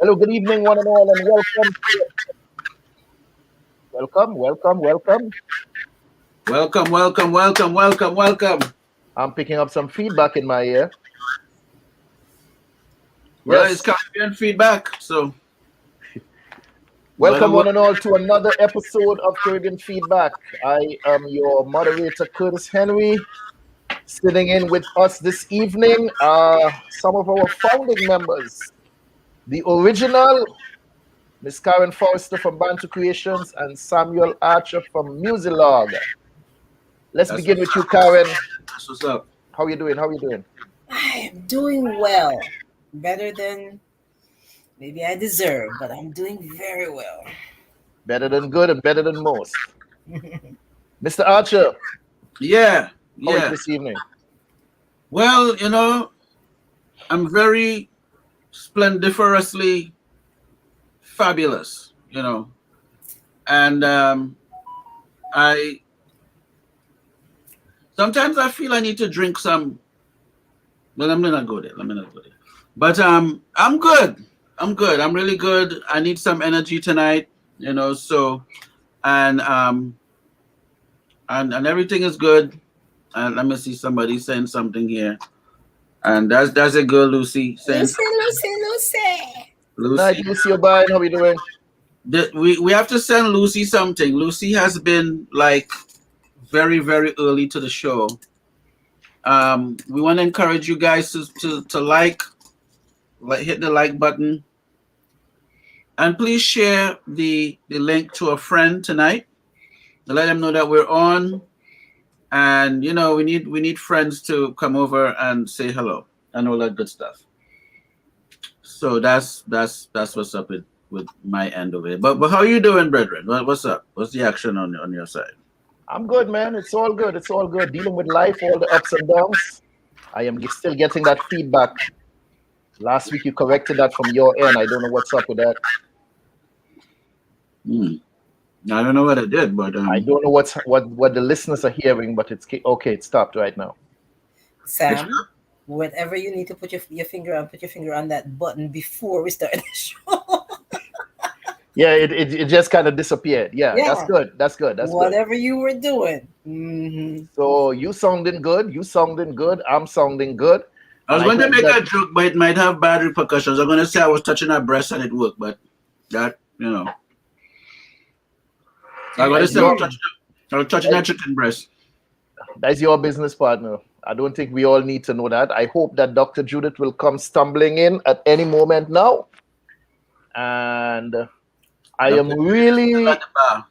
Hello, good evening, one and all, and welcome. Welcome, welcome, welcome. Welcome, welcome, welcome, welcome, welcome. I'm picking up some feedback in my ear. Well, Yes. it's Caribbean feedback, so. Welcome, one and all, to another episode of Caribbean Feedback. I am your moderator, Curtis Henry. Sitting in with us this evening are some of our founding members. The original, Miss Karin Forrester from BantuKreations and Samuel Archer from Muzilog. Let's begin with you, Karin. That's what's up. How are you doing? How are you doing? I am doing well. Better than maybe I deserve, but I'm doing very well. Better than good and better than most. Mr. Archer. Yeah. How are you this evening? Well, you know, I'm very splendiferously fabulous, you know. And sometimes I feel I need to drink some. Well, let me not go there. But I'm good. I'm really good. I need some energy tonight, you know. So, and everything is good. And let me see somebody saying something here. And that's a girl, Lucy. Saying Lucy. Night, Lucy O'Brien. How are you doing? We have to send Lucy something. Lucy has been like very, very early to the show. We want to encourage you guys to hit the like button, and please share the link to a friend tonight to let them know that we're on. And you know, we need friends to come over and say hello and all that good stuff. So that's what's up with my end of it. But how are you doing, brethren? What's up? What's the action on your side? I'm good, man. It's all good. It's all good. Dealing with life, all the ups and downs. I am still getting that feedback. Last week you corrected that from your end. I don't know what's up with that. I don't know what I did, but I don't know what the listeners are hearing, but it's okay. It stopped right now. Sam, whatever you need to put your finger on that button before we start the show. Yeah, it just kind of disappeared. Yeah, that's good. That's good. That's whatever good. you were doing. Mm-hmm. So you sounding good. You sounding good. I'm sounding good. I was going to make a joke, but it might have bad repercussions. I'm going to say I was touching her breast and it worked, but that, you know. I'm going to say I was touching her chicken breast. That's your business partner. I don't think we all need to know that. I hope that Dr. Judith will come stumbling in at any moment now. And I am really... At the bar.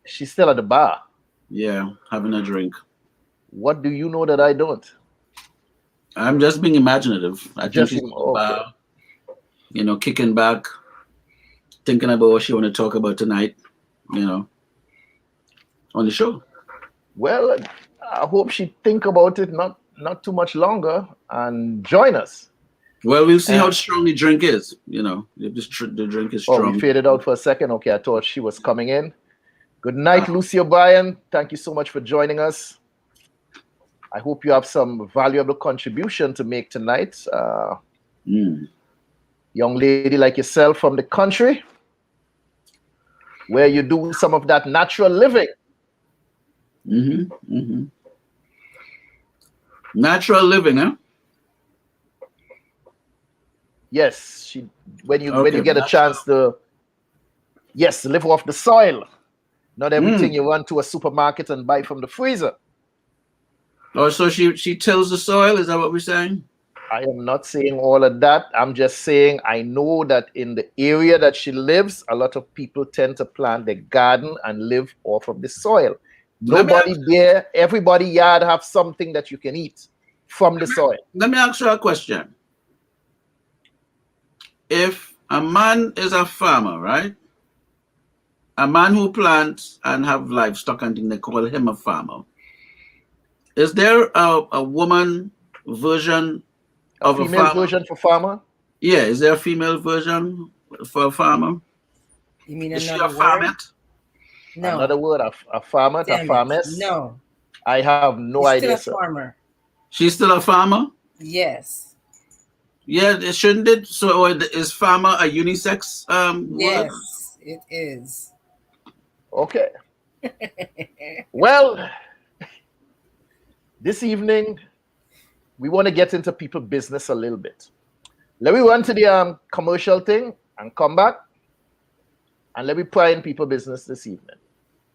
She's still at the bar. Yeah, having a drink. What do you know that I don't? I'm just being imaginative. I think she's bar, you know, kicking back, thinking about what she want to talk about tonight, you know, on the show. Well, I hope she think about it not too much longer and join us. Well, we'll see how strong the drink is, you know, if the drink is strong. Oh, we faded out for a second. Okay, I thought she was coming in. Good night, Lucy O'Brien. Thank you so much for joining us. I hope you have some valuable contribution to make tonight. Young lady like yourself from the country, where you do some of that natural living. Natural living, huh? Yes, when you get a chance to live off the soil. Not everything you run to a supermarket and buy from the freezer. Oh, so she tills the soil? Is that what we're saying? I am not saying all of that. I'm just saying I know that in the area that she lives, a lot of people tend to plant their garden and live off of the soil. Everybody yard have something that you can eat from the soil. Let me ask you a question. If a man is a farmer, right? A man who plants and have livestock and things, they call him a farmer. Is there a woman version of a farmer? Female version for farmer? Yeah, is there a female version for a farmer? You mean is she another a word? farmette? No. Another word, a farmer, a farmess? No. I have no idea, still a farmer. She's still a farmer? Yes. Yeah, it shouldn't it? So is farmer a unisex word? Yes, it is. Okay. Well, this evening we want to get into people business a little bit. Let me run to the commercial thing and come back, and let me pry in people business this evening.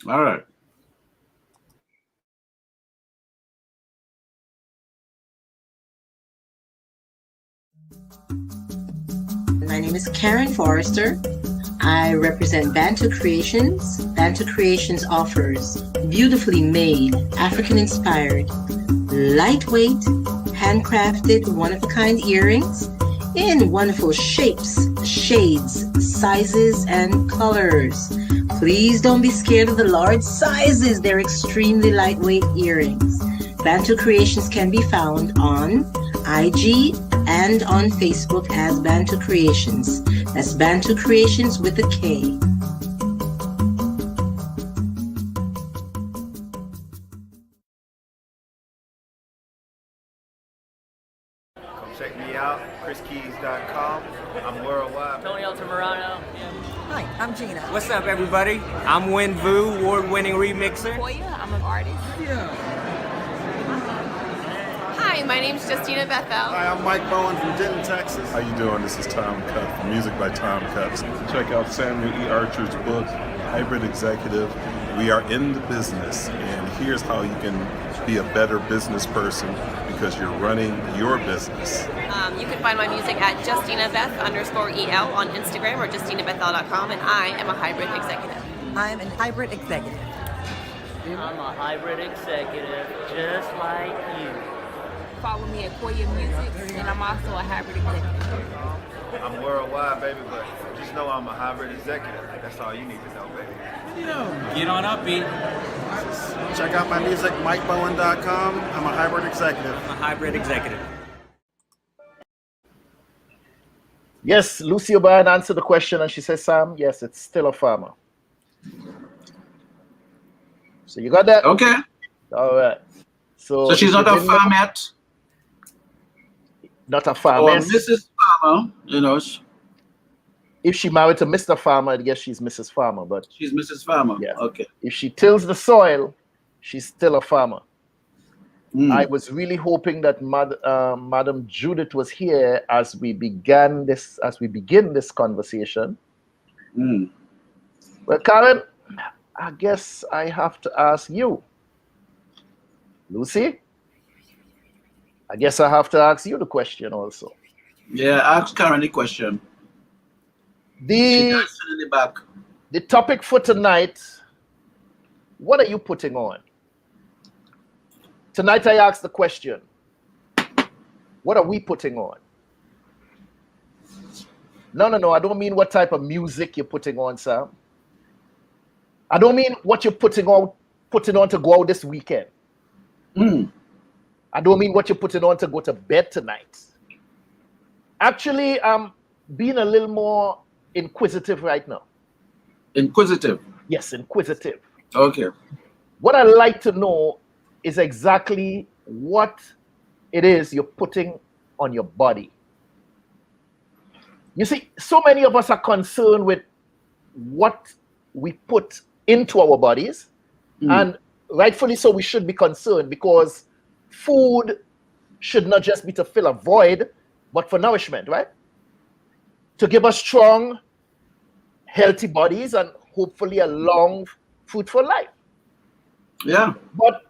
All right. My name is Karin Forrester. I represent BantuKreations. BantuKreations offers beautifully made, African-inspired, lightweight, handcrafted, one-of-a-kind earrings in wonderful shapes, shades, sizes, and colors. Please don't be scared of the large sizes. They're extremely lightweight earrings. BantuKreations can be found on IG and on Facebook as BantuKreations. That's BantuKreations with a K. Come check me out, chriskeys.com. I'm worldwide. Tony Altamirano. Hi, I'm Gina. What's up, everybody? I'm Win Vu, award-winning remixer. Koya, I'm an artist. Hi, my name's Justina Bethel. Hi, I'm Mike Bowen from Denton, Texas. How you doing? This is Tom Cutt from Music by Tom Cutt. Check out Samuel E. Archer's book, Hybrid Executive. We are in the business, and here's how you can be a better business person because you're running your business. You can find my music at JustinaBeth_EL on Instagram or JustinaBethel.com, and I am a hybrid executive. I'm a hybrid executive. I'm a hybrid executive, just like you. Follow me at Koya Music, and I'm also a hybrid executive. I'm worldwide, baby, but just know I'm a hybrid executive. That's all you need to know, baby. Get on up, B. Check out my music, MikeBowen.com. I'm a hybrid executive. I'm a hybrid executive. Yes, Lucy O'Brien answered the question, and she says, Sam, yes, it's still a farmer. So you got that? Okay. All right. So she's not a farmette? Not a Or farmer. Mrs. Farmer, you know. If she married to Mr. Farmer, I guess she's Mrs. Farmer. But She's Mrs. Farmer. yeah, Okay. if she tills the soil, she's still a farmer. I Mm. was really hoping that Madam Judith was here as we begin this conversation. Mm. Well, Karin, I guess I have to ask you. Lucy, I guess I have to ask you the question also. Yeah, ask Karen the question. She The dancing in the back. the topic for tonight, what are you putting on? Tonight I asked the question, what are we putting on? No, I don't mean what type of music you're putting on, Sam. I don't mean what you're putting on to go out this weekend. Mm. I don't mean what you're putting on to go to bed tonight. Actually, I'm being a little more inquisitive right now. Inquisitive. Yes, inquisitive. Okay. What I'd like to know is exactly what it is you're putting on your body. You see, so many of us are concerned with what we put into our bodies, and rightfully so, we should be concerned because food should not just be to fill a void, but for nourishment, right? To give us strong, healthy bodies and hopefully a long, fruitful life. Yeah. But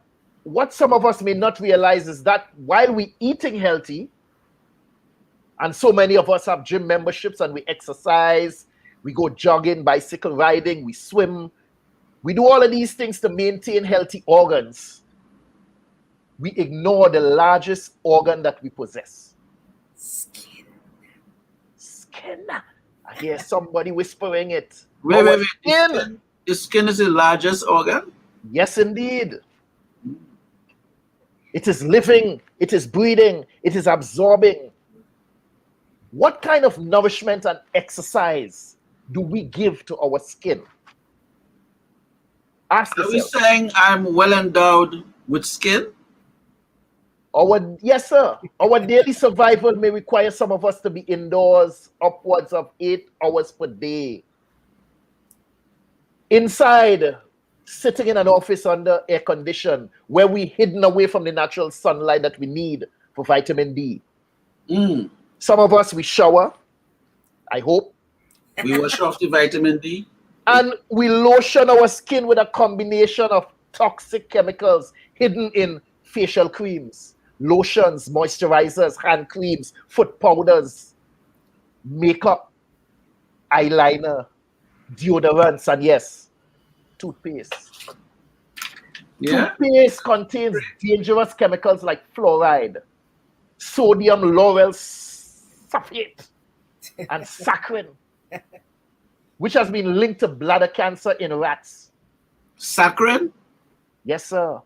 what some of us may not realize is that while we're eating healthy, and so many of us have gym memberships and we exercise, we go jogging, bicycle riding, we swim, we do all of these things to maintain healthy organs. We ignore the largest organ that we possess. Skin. Skin. I hear somebody whispering it. Wait. Our The skin. skin, the skin is the largest organ? Yes, indeed. It is living, it is breathing, it is absorbing. What kind of nourishment and exercise do we give to our skin? Ask Are we yourself. saying I'm well endowed with skin? Yes, sir. Our daily survival may require some of us to be indoors upwards of 8 hours per day. Inside, sitting in an office under air condition, where we hidden away from the natural sunlight that we need for vitamin D. Some of us, we shower, I hope. We wash off the vitamin D. And we lotion our skin with a combination of toxic chemicals hidden in facial creams, lotions, moisturizers, hand creams, foot powders, makeup, eyeliner, deodorants, and yes, toothpaste. Yeah. Toothpaste contains dangerous chemicals like fluoride, sodium lauryl sulfate, and saccharin, which has been linked to bladder cancer in rats. Saccharin? Yes, sir.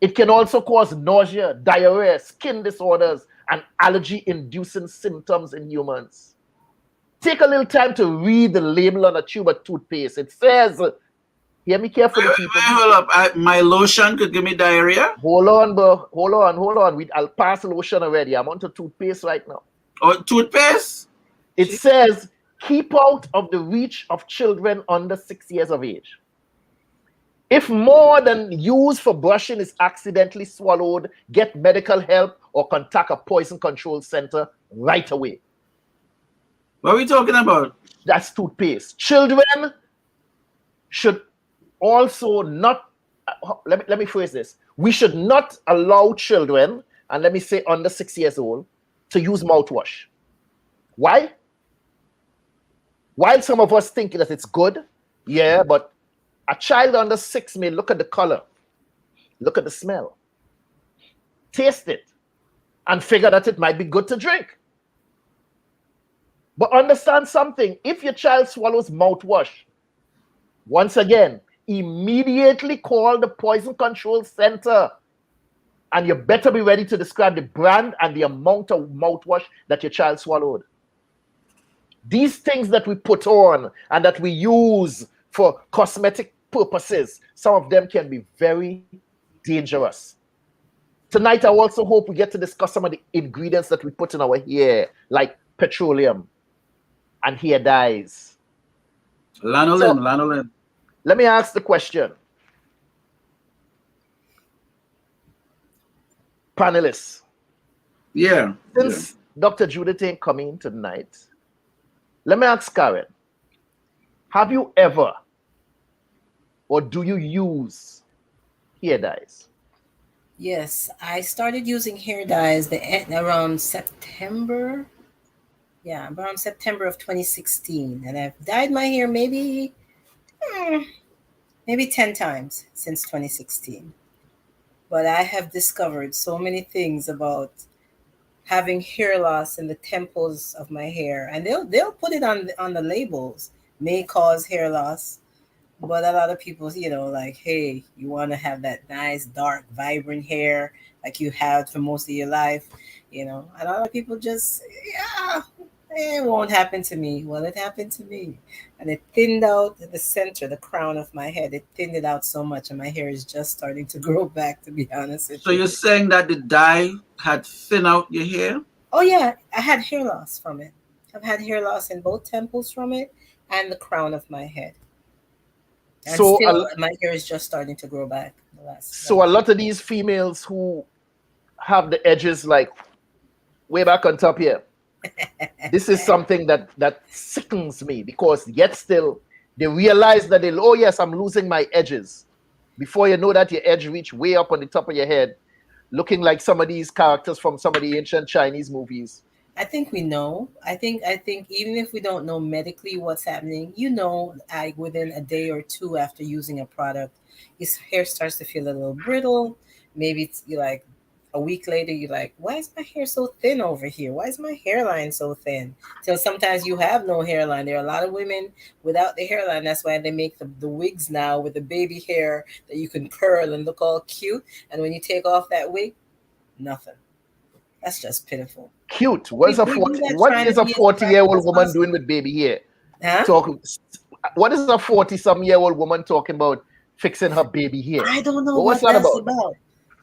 It can also cause nausea, diarrhea, skin disorders, and allergy-inducing symptoms in humans. Take a little time to read the label on a tube of toothpaste. It says, hear me carefully, people. Hold up. My lotion could give me diarrhea? Hold on, bro. Hold on. I'll pass lotion already. I'm on to toothpaste right now. Oh, toothpaste? It says, keep out of the reach of children under 6 years of age. If more than used for brushing is accidentally swallowed, get medical help or contact a poison control center right away. What are we talking about? That's toothpaste. Children should also not, let me phrase this. We should not allow children, and let me say under 6 years old, to use mouthwash. Why? While some of us think that it's good, yeah, but a child under 6 may look at the color, look at the smell, taste it, and figure that it might be good to drink. But understand something. If your child swallows mouthwash, once again, immediately call the poison control center. And you better be ready to describe the brand and the amount of mouthwash that your child swallowed. These things that we put on and that we use for cosmetic purposes, some of them can be very dangerous. Tonight, I also hope we get to discuss some of the ingredients that we put in our hair, like petroleum and hair dyes. Lanolin. Let me ask the question. Panelists. Yeah. Since Dr. Judith ain't coming tonight, let me ask Karin. Have you ever or do you use hair dyes? Yes, I started using hair dyes around September. Yeah, around September of 2016. And I've dyed my hair maybe 10 times since 2016. But I have discovered so many things about having hair loss in the temples of my hair. And they'll put it on the labels, may cause hair loss. But a lot of people, like, hey, you want to have that nice, dark, vibrant hair like you had for most of your life, and a lot of people just, it won't happen to me. Well, it happened to me. And it thinned out the center, the crown of my head. It thinned it out so much, and my hair is just starting to grow back, to be honest with you. So you're saying that the dye had thinned out your hair? Oh, yeah. I had hair loss from it. I've had hair loss in both temples from it and the crown of my head. And so still, my hair is just starting to grow back. A lot of these females who have the edges like way back on top here, this is something that sickens me, because yet still they realize that oh yes, I'm losing my edges. Before you know that, your edge reach way up on the top of your head, looking like some of these characters from some of the ancient Chinese movies. I think we know. I think even if we don't know medically what's happening, within a day or two after using a product, his hair starts to feel a little brittle. Maybe it's like a week later, you're like, why is my hair so thin over here? Why is my hairline so thin? So sometimes you have no hairline. There are a lot of women without the hairline. That's why they make the wigs now with the baby hair that you can curl and look all cute. And when you take off that wig, nothing. That's just pitiful. Cute. What is a 40-year-old woman doing with baby hair? Huh? What is a 40-some-year-old woman talking about fixing her baby hair? I don't know what that's about.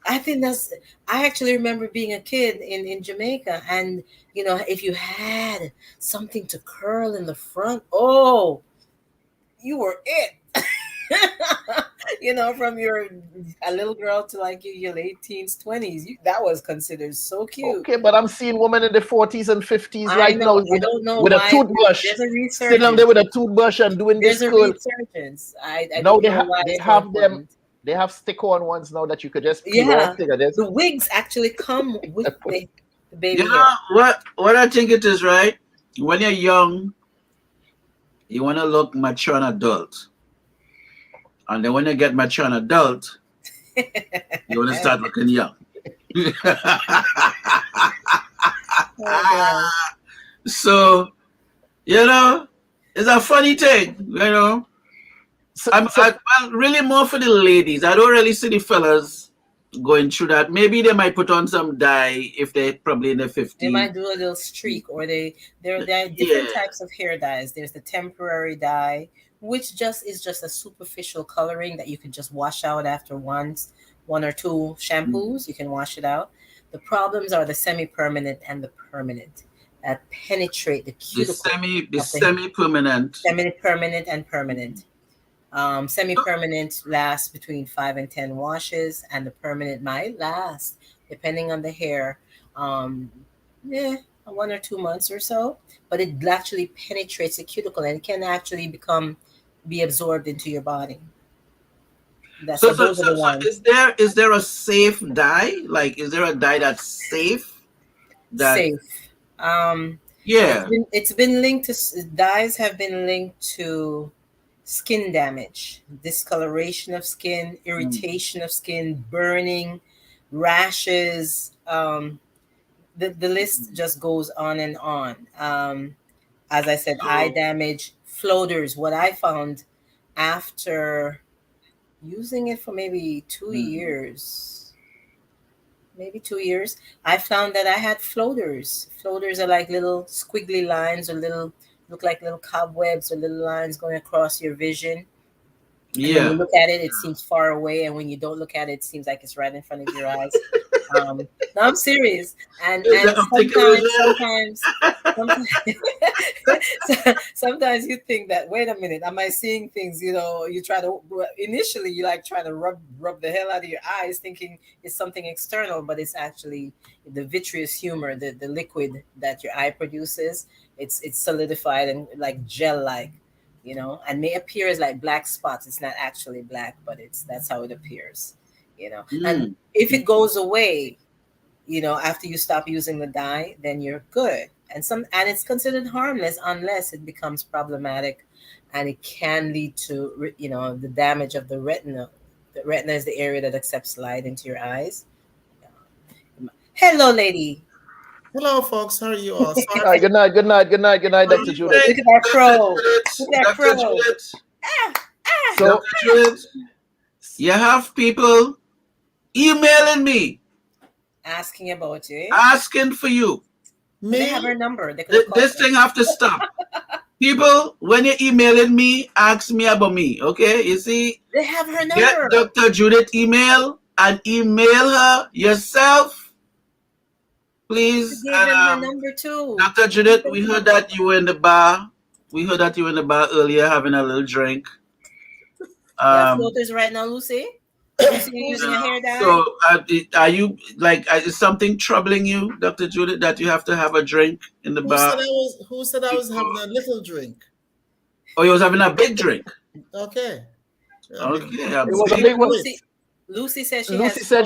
I think that's. I actually remember being a kid in Jamaica, and if you had something to curl in the front, oh, you were it. From a little girl to like your late teens, 20s, that was considered so cute. Okay, but I'm seeing women in the 40s and 50s I right know. now I don't know with a why. toothbrush, There's a sitting down there resurgence. with a toothbrush and doing There's this a curl. resurgence. I Now don't know why they it's so have them. important. They have stick-on ones now that you could just peel Yeah, off. Thing like this. the wigs actually come with the baby You hair. know what I think it is, right? When you're young, you want to look mature and adult. And then when you get mature and adult, you want to start looking young. Oh, So, it's a funny thing, I'm really more for the ladies. I don't really see the fellas going through that. Maybe they might put on some dye if they're probably in their 50s. They might do a little streak, or there are different types of hair dyes. There's the temporary dye, which is just a superficial coloring that you can just wash out after one or two shampoos. You can wash it out. The problems are the semi-permanent and the permanent that penetrate the cuticle. Semi-permanent. Semi-permanent and permanent. Semi-permanent lasts between 5 and 10 washes, and the permanent might last, depending on the hair, 1 or 2 months or so. But it actually penetrates the cuticle, and it can actually be absorbed into your body. So is there a safe dye? Like, is there a dye that's safe? Safe. Yeah. It's been linked to dyes have been linked to skin damage, discoloration of skin, irritation of skin, burning, rashes. The list just goes on and on. As I said, eye damage, floaters. What I found after using it for maybe 2 years, I found that I had floaters. Floaters are like little squiggly lines, or look like little cobwebs or little lines going across your vision. And when you look at it, it seems far away, and when you don't look at it, it seems like it's right in front of your eyes. No, I'm serious. And sometimes you think that, wait a minute, am I seeing things? You try to initially you like trying to rub the hell out of your eyes, thinking it's something external, but it's actually the vitreous humor, the liquid that your eye produces. It's solidified and like gel-like. And may appear as like black spots. It's not actually black, but that's how it appears, And if it goes away, after you stop using the dye, then you're good. And it's considered harmless unless it becomes problematic, and it can lead to, the damage of the retina. The retina is the area that accepts light into your eyes. Hello, lady. Hello, folks. How are you all? Good night, Dr. Judith. Look at that pro. Look at that pro. So, Judith, you have people emailing me, asking about you, asking for you. They have her number. This thing have to stop. People, when you're emailing me, ask me about me. Okay, you see, they have her number. Get Dr. Judith email and email her yourself. Please, her number too. Dr. Judith, we heard that you were in the bar. Earlier having a little drink. Floaters right now, Lucy. Lucy, you're using a hair dye. So, are you like? Is something troubling you, Dr. Judith, that you have to have a drink in the bar? Who said I was having a little drink? Oh, you was having a big drink. Okay. Okay. It was a big one. Lucy said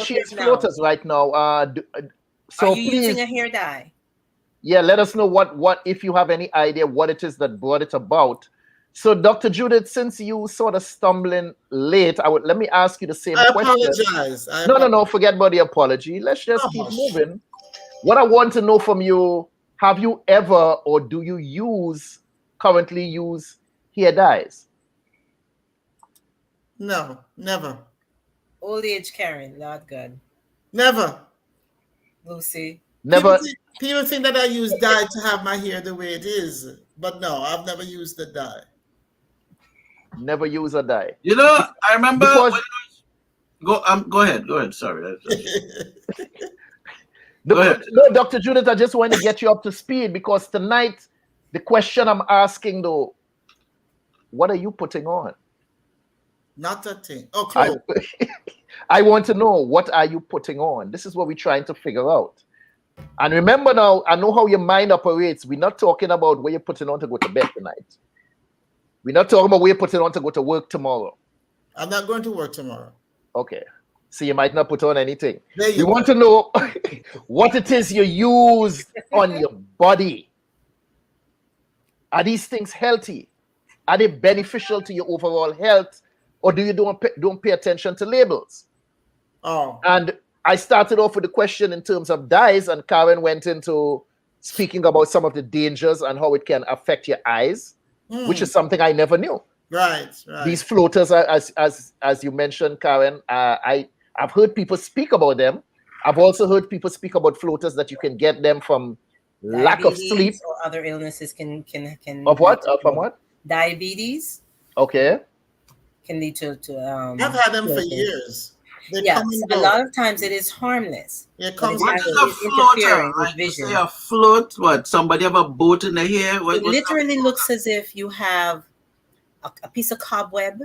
she has floaters right now. So are you using a hair dye? Yeah, let us know what if you have any idea what it is that brought it about. So, Dr. Judith, since you sort of stumbling late, let me ask you the same question. Apologize. No, forget about the apology. Let's just keep moving. What I want to know from you, have you ever or do you currently use hair dyes? No, never. Old age Karin, Lord God. Never. Lucy. Never. People think that I use dye to have my hair the way it is, but no, I've never used the dye. Never use a dye. I remember. Go ahead. Sorry. No, Dr. Judith, I just want to get you up to speed because tonight the question I'm asking though, what are you putting on? Not a thing. Oh, cool. I want to know, what are you putting on? This is what we're trying to figure out. And remember now, I know how your mind operates. We're not talking about what you're putting on to go to bed tonight. We're not talking about what you're putting on to go to work tomorrow. I'm not going to work tomorrow. Okay. So you might not put on anything. We want to know what it is you use on your body. Are these things healthy? Are they beneficial to your overall health? Or do you don't pay attention to labels? Oh. And I started off with a question in terms of dyes, and Karin went into speaking about some of the dangers and how it can affect your eyes, which is something I never knew. Right. These floaters, as you mentioned, Karin, I've heard people speak about them. I've also heard people speak about floaters that you can get them from lack of sleep or other illnesses can of what? From what? Diabetes. Okay. Can lead to I've had them for years. Yes, a lot of times it is harmless. It comes what is a floater? Like vision. Say a float? What? Somebody have a boat in the hair? It literally looks as if you have a piece of cobweb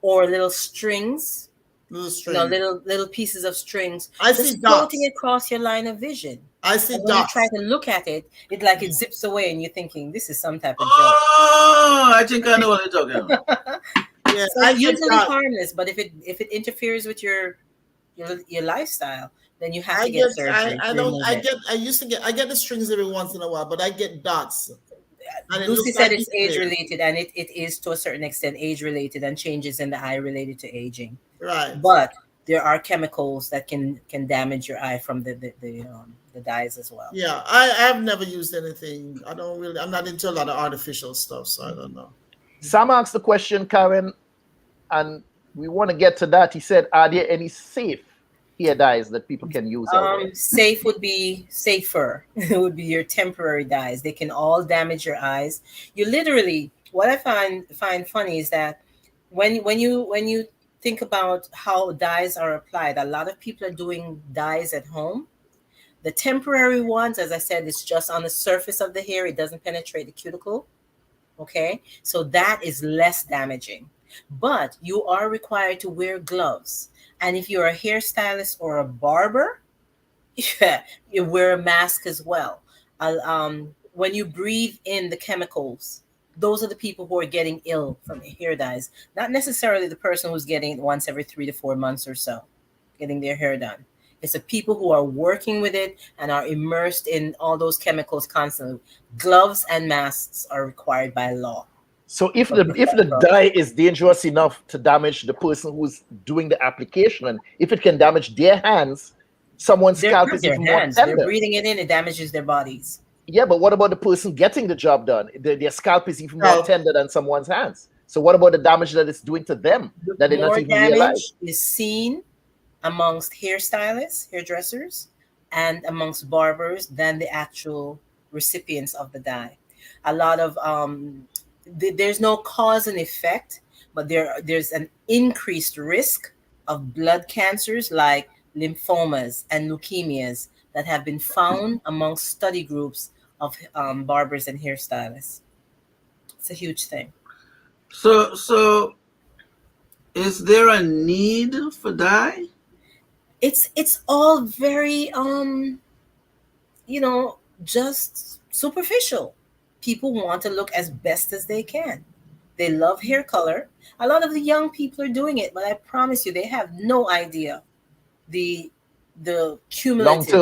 or little strings. Little pieces of strings. I just see dots floating across your line of vision. I see and dots. When you try to look at it, it zips away, and you're thinking this is some type of joke. Oh, I think I know what you're talking about. Yeah, so it's usually harmless, but if it interferes with your lifestyle, then you have to get surgery. I get the strings every once in a while, but I get dots. Lucy said it's age related, and it is to a certain extent age related, and changes in the eye related to aging. Right. But there are chemicals that can damage your eye from the dyes as well. Yeah, I've never used anything. I'm not into a lot of artificial stuff, so I don't know. Sam asked the question, Karin, and we want to get to that. He said, are there any safe hair dyes that people can use? Safe would be safer. It would be your temporary dyes. They can all damage your eyes. You literally, what I find funny is that when you think about how dyes are applied, a lot of people are doing dyes at home. The temporary ones, as I said, it's just on the surface of the hair. It doesn't penetrate the cuticle. Okay, so that is less damaging, but you are required to wear gloves. And if you're a hairstylist or a barber, you wear a mask as well. When you breathe in the chemicals, those are the people who are getting ill from hair dyes, not necessarily the person who's getting it once every 3 to 4 months or so, getting their hair done. It's the people who are working with it and are immersed in all those chemicals constantly. Gloves and masks are required by law. So if the dye is dangerous enough to damage the person who's doing the application, and if it can damage their hands, someone's scalp is even more tender. They're breathing it in, it damages their bodies. Yeah, but what about the person getting the job done? Their scalp is even more tender than someone's hands. So what about the damage that it's doing to them that they not even realize? Damage is seen amongst hairstylists, hairdressers, and amongst barbers than the actual recipients of the dye. A lot of there's no cause and effect, but there's an increased risk of blood cancers like lymphomas and leukemias that have been found amongst study groups of barbers and hairstylists. It's a huge thing. So is there a need for dye? It's all very just superficial. People want to look as best as they can. They love hair color. A lot of the young people are doing it, but I promise you, they have no idea the cumulative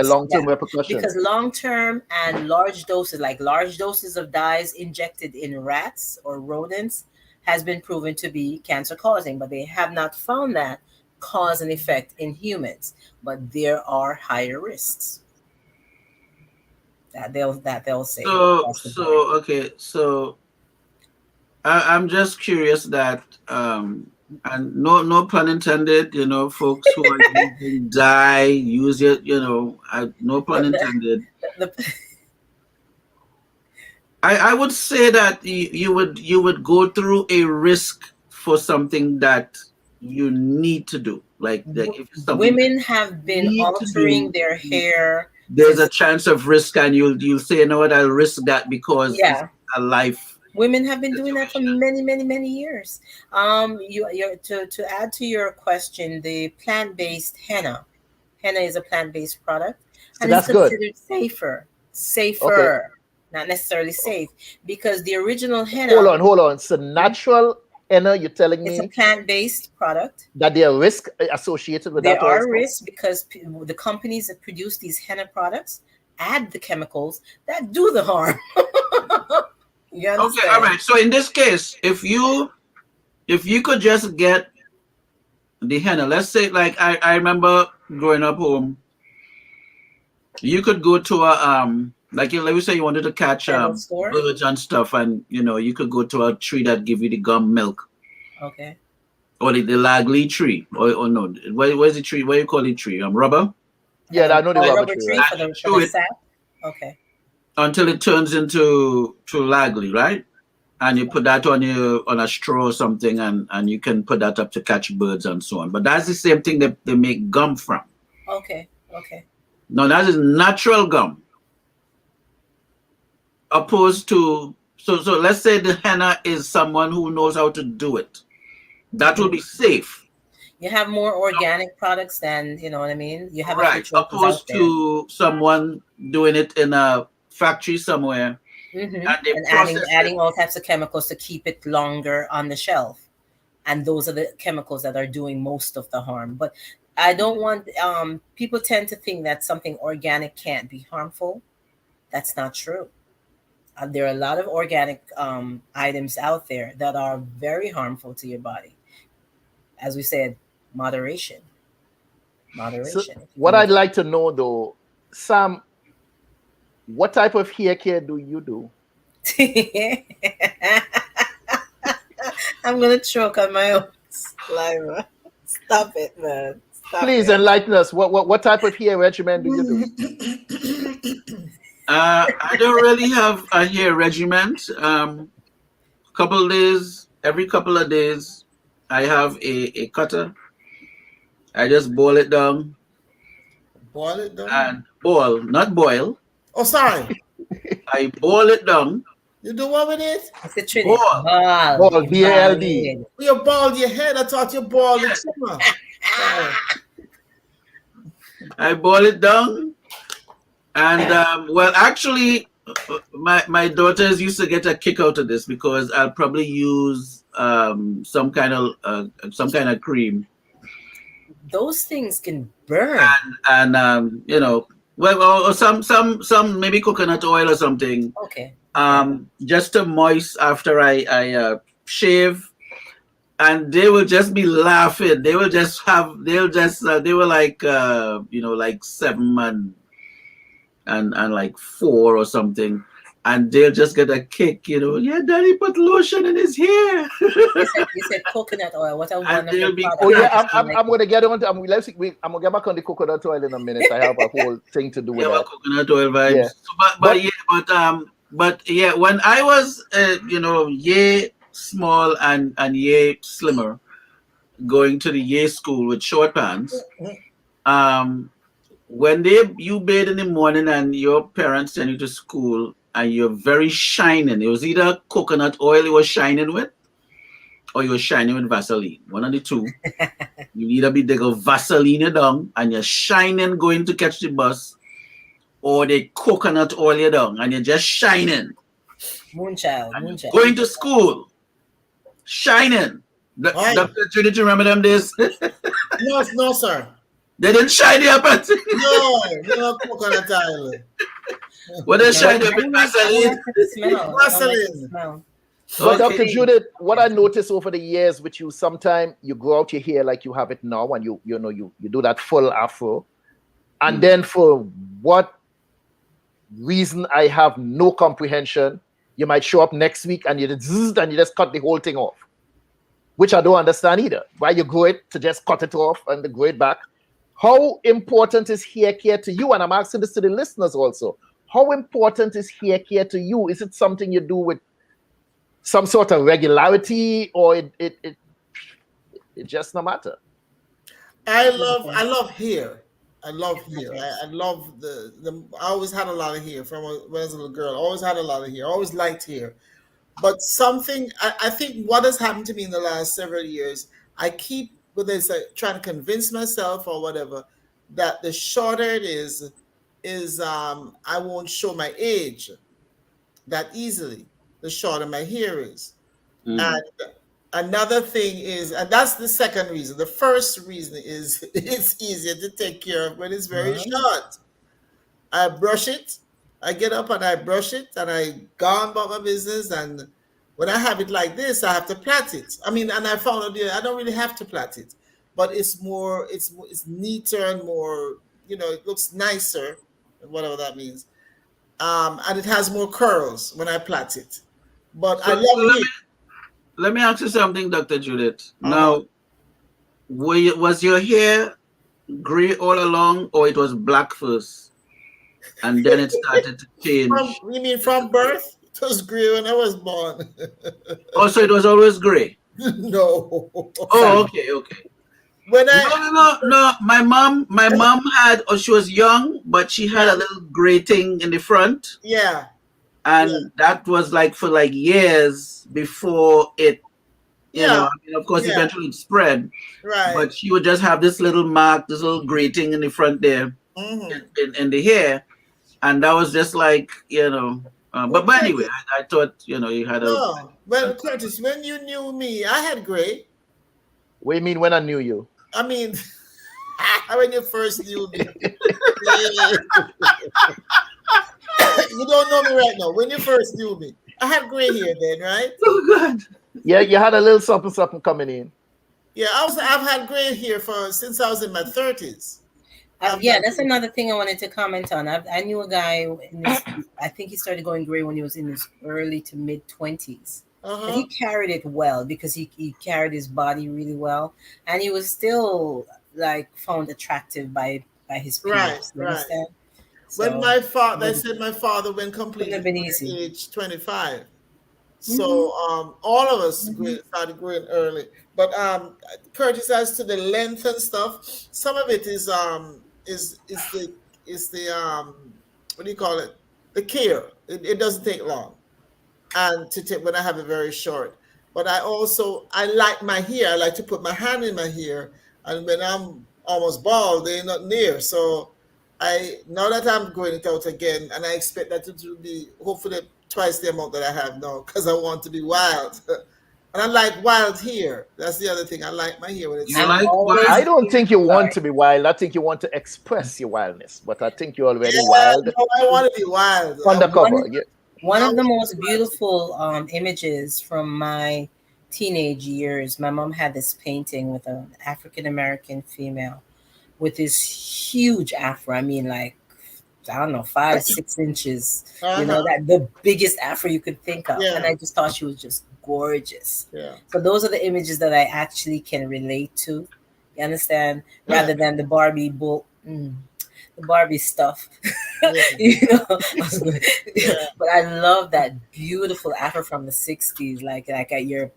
long-term repercussions. Because long-term and large doses of dyes injected in rats or rodents has been proven to be cancer-causing, but they have not found that cause and effect in humans. But there are higher risks that they'll say. So I'm just curious that and no pun intended, folks who are using dye, use it, no pun intended. I would say that you would go through a risk for something that you need to do. Like if something Women have been need to altering do, their hair. there's a chance of risk, and you'll say, you know what, I'll risk that because it's a life. Women have been doing that for many years. To add to your question, the plant-based henna. Henna is a plant-based product, So and that's it's considered safer, not necessarily safe, because the original henna. Hold on. So natural henna, you're telling me it's a plant-based product. that there are risks associated with that also? There are risks because the companies that produce these henna products add the chemicals that do the harm. You understand? Okay, all right. So in this case, if you could just get the henna, let's say, like I remember growing up home, you could go to a like let me say you wanted to catch birds and stuff, and you could go to a tree that give you the gum milk. Okay. Or the lagly tree, or no, where's the tree? What do you call the tree? Rubber. Yeah, I know the rubber tree. For the sap. Okay. Until it turns into lagly, right? And you put that on a straw or something, and you can put that up to catch birds and so on. But that's the same thing that they make gum from. Okay. No, that is natural gum. Opposed to so let's say the henna is someone who knows how to do it. That will be safe. You have more organic products than, you know what I mean? You have opposed to someone doing it in a factory somewhere. And adding all types of chemicals to keep it longer on the shelf. And those are the chemicals that are doing most of the harm. But I don't want people tend to think that something organic can't be harmful. That's not true. There are a lot of organic items out there that are very harmful to your body. As we said, moderation. So what I'd like to know though, Sam, what type of hair care do you do? I'm gonna choke on my own saliva. Stop it, man. Please enlighten us. What type of hair regimen do you do? I don't really have a hair regimen. Every couple of days, I have a cutter. I just boil it down. Boil it down? And not boil. Oh, sorry. I boil it down. You do what with it? It's a trick. Ball, B-A-L-D. You bald your head. I thought you bald the trimmer. I boil it down. And, actually, my daughters used to get a kick out of this because I'll probably use some kind of cream. Those things can burn. And or some maybe coconut oil or something. Okay. Just to moist after I shave, and they will just be laughing. They were like like 7 and like 4 or something. And they'll just get a kick, Yeah, Daddy put lotion in his hair. You said coconut oil. What a wonderful product. Oh yeah, I'm gonna get on. I'm gonna get back on the coconut oil in a minute. I have a whole thing to do with that. Coconut oil vibes. Yeah. But when I was yay small and yay slimmer, going to the yay school with short pants, when you bathe in the morning and your parents send you to school and you're very shining, it was either coconut oil you were shining with or you were shining with Vaseline. One of the two. You either be they go Vaseline you down and you're shining going to catch the bus, or they coconut oil you down and you're just shining. Moonchild. Going to school. Shining. Dr. Judith, you remember them days? No, sir. They didn't shine you up at No coconut oil. What they shine you up in Vaseline? Vaseline. So, Dr. Judith, what I noticed over the years with you, sometimes you grow out your hair like you have it now, and you do that full afro, and then for what reason I have no comprehension, you might show up next week and you just cut the whole thing off, which I don't understand either. Why you grow it to just cut it off and grow it back? How important is hair care to you? And I'm asking this to the listeners also. How important is hair care to you? Is it something you do with some sort of regularity, or It just no matter. I love hair. I love hair. I love the. I always had a lot of hair from when I was a little girl. I always had a lot of hair. I always liked hair. But something I think what has happened to me in the last several years, I keep whether it's like trying to convince myself or whatever that the shorter it is I won't show my age that easily. The shorter my hair is. Mm. And another thing is, and that's the second reason. The first reason is it's easier to take care of when it's very short. I brush it. I get up and I brush it and I go on about my business. And when I have it like this, I have to plait it. I mean, and I found out I don't really have to plait it, but it's more, it's neater and more, it looks nicer, whatever that means. And it has more curls when I plait it. But I love it. Let me ask you something, Dr. Judith. Now, was your hair gray all along, or it was black first, and then it started to change? You mean from birth? It was gray when I was born. Oh, so it was always gray? No. Oh, okay. When No. My mom had, or she was young, but she had a little gray thing in the front. Yeah. And that was like for like years before it, you know, I mean, of course, eventually it spread. Right. But she would just have this little mark, this little grating in the front there, in the hair. And that was just like, but anyway, I thought, you had a... Well, Curtis, when you knew me, I had gray. What do you mean when I knew you? I mean, when you first knew me. You don't know me right now. When you first knew me, I had gray hair then, right? Oh, God. Yeah, you had a little something coming in. Yeah, I've had gray hair since I was in my 30s. That's another thing I wanted to comment on. I knew a guy I think he started going gray when he was in his early to mid 20s. And he carried it well because he carried his body really well, and he was still like found attractive by his peers. Right. So, when my father went completely at age 25. So all of us started growing early. But Curtis, as to the length and stuff, some of it is the what do you call it? The care. It doesn't take long. And when I have it very short. But I like my hair. I like to put my hand in my hair, and when I'm almost bald, they're not near. So now that I'm growing it out again, and I expect that to be hopefully twice the amount that I have now, because I want to be wild. And I like wild hair. That's the other thing. I like my hair when it's I don't think you want to be wild. I think you want to express your wildness. But I think you're already wild. No, I want to be wild. Undercover. One of the most beautiful images from my teenage years, my mom had this painting with an African-American female with this huge afro. I mean, like, I don't know, 5-6 inches. That the biggest afro you could think of. And I just thought she was just gorgeous. So those are the images that I actually can relate to. You understand? Rather than the Barbie the Barbie stuff. But I love that beautiful afro from the 60s, like at your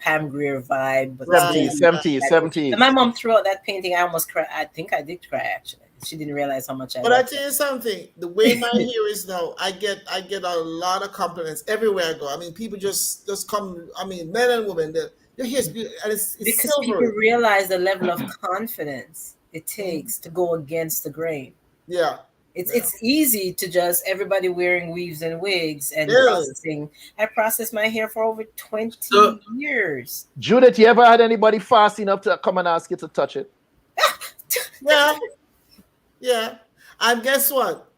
Pam Grier vibe. But 70s. And my mom threw out that painting. I almost cried. I think I did cry actually. She didn't realize how much I But I tell you something, the way my hair is now, I get a lot of compliments everywhere I go. I mean, people just come, I mean, men and women, your hair is beautiful, and it's because silvery. People realize the level of confidence it takes to go against the grain. Yeah. It's easy to just everybody wearing weaves and wigs and processing. I processed my hair for over 20 years. Judith, you ever had anybody fast enough to come and ask you to touch it? Yeah. And guess what?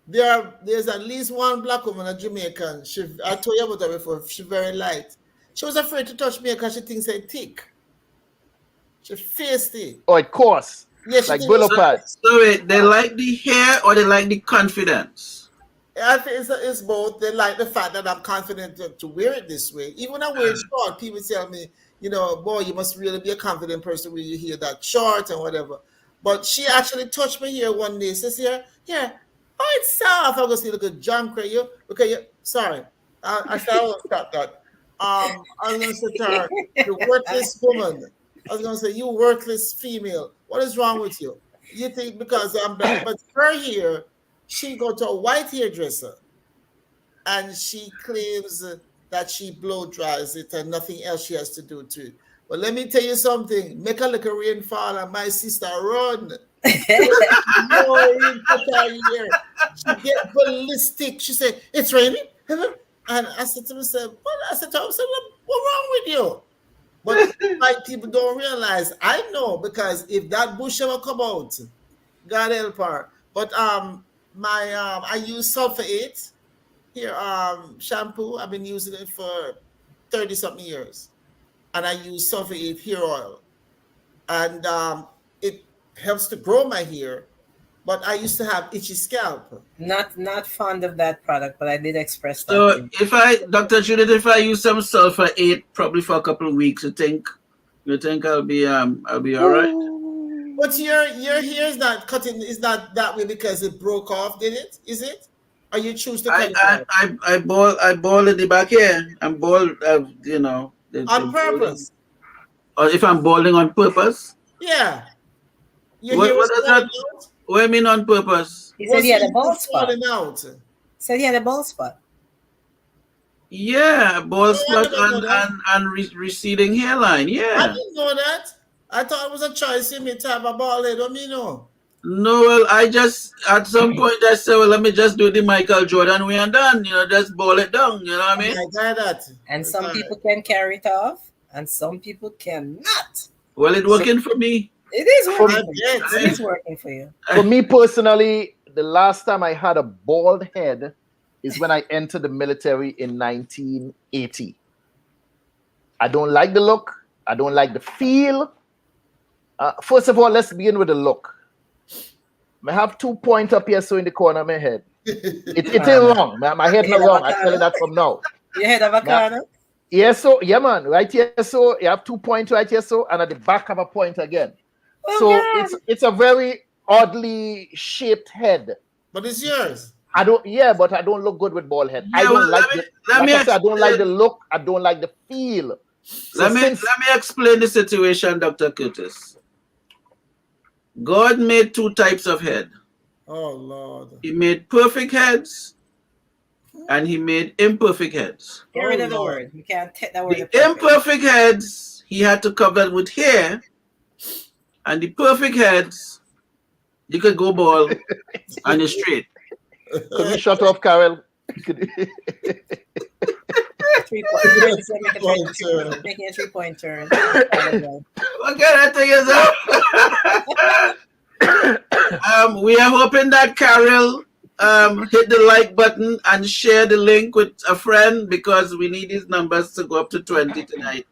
There's at least one black woman, a Jamaican. I told you about her before. She's very light. She was afraid to touch me because she thinks I'm thick. She faced it. Oh, of course. Yes, like willow pads. So wait, they like the hair or they like the confidence? I think it's both. They like the fact that I'm confident to wear it this way. Even when I wear it short, people tell me, boy, you must really be a confident person when you hear that short and whatever. But she actually touched my hair one day. Says here, oh, it's soft. I go see, look at John Craig. Okay, sorry. I said I will stop that. I was going to say to her, the worthless woman. I was gonna say, you worthless female. What is wrong with you? You think because I'm black, but her hair, she go to a white hairdresser, and she claims that she blow dries it and nothing else she has to do to it. But let me tell you something. Make a little rainfall and my sister run. No rain put her here. She get ballistic. She said, it's raining. And I said to myself, what? I said to her, what's wrong with you? But like people don't realize, I know, because if that bush ever come out, God help her. But I use sulfate here shampoo. I've been using it for 30 something years, and I use sulfate hair oil, and it helps to grow my hair. But I used to have itchy scalp. Not fond of that product, but I did express that. So Dr. Judith, if I use some sulfur 8 probably for a couple of weeks, you think I'll be all right? But your hair is not cutting, is not that way because it broke off, did it? Is it? Or you choose to cut it off? I ball in the back here. I'm bald, on purpose. Or if I'm balding on purpose? Yeah. What does that? What do you mean on purpose? He said he had a bald spot. Out. Said he had a bald spot. Yeah, bald spot and receding hairline. Yeah. I didn't know that. I thought it was a choice in me to have a bald head. Don't you know? No, well, I just at some point I said, well, let me just do the Michael Jordan way and done. Just ball it down. You know what I mean? I got that. And some people can carry it off, and some people cannot. Well, it's working for me. It is working for you. It is working for you. For me personally, the last time I had a bald head is when I entered the military in 1980. I don't like the look. I don't like the feel. First of all, let's begin with the look. I have 2 points up here, so in the corner of my head. It ain't wrong. My head not wrong. I tell you that from now. Your head of a corner? Yeah, so yeah, man. Right here, so you have 2 points right here, so and at the back have a point again. So it's a very oddly shaped head. But it's yours. But I don't look good with bald head. I don't like it. I don't like the look. I don't like the feel. Let me explain the situation, Dr. Curtis. God made 2 types of head. Oh Lord. He made perfect heads and he made imperfect heads. Get rid of the word. You can't take that word. The imperfect heads he had to cover with hair. And the perfect heads, you could go bald and you're straight. Could you shut up, Carol? 3 points. Making a 3-point turn. What kind of thing is that? We are hoping that Carol hit the like button and share the link with a friend because we need these numbers to go up to 20 tonight.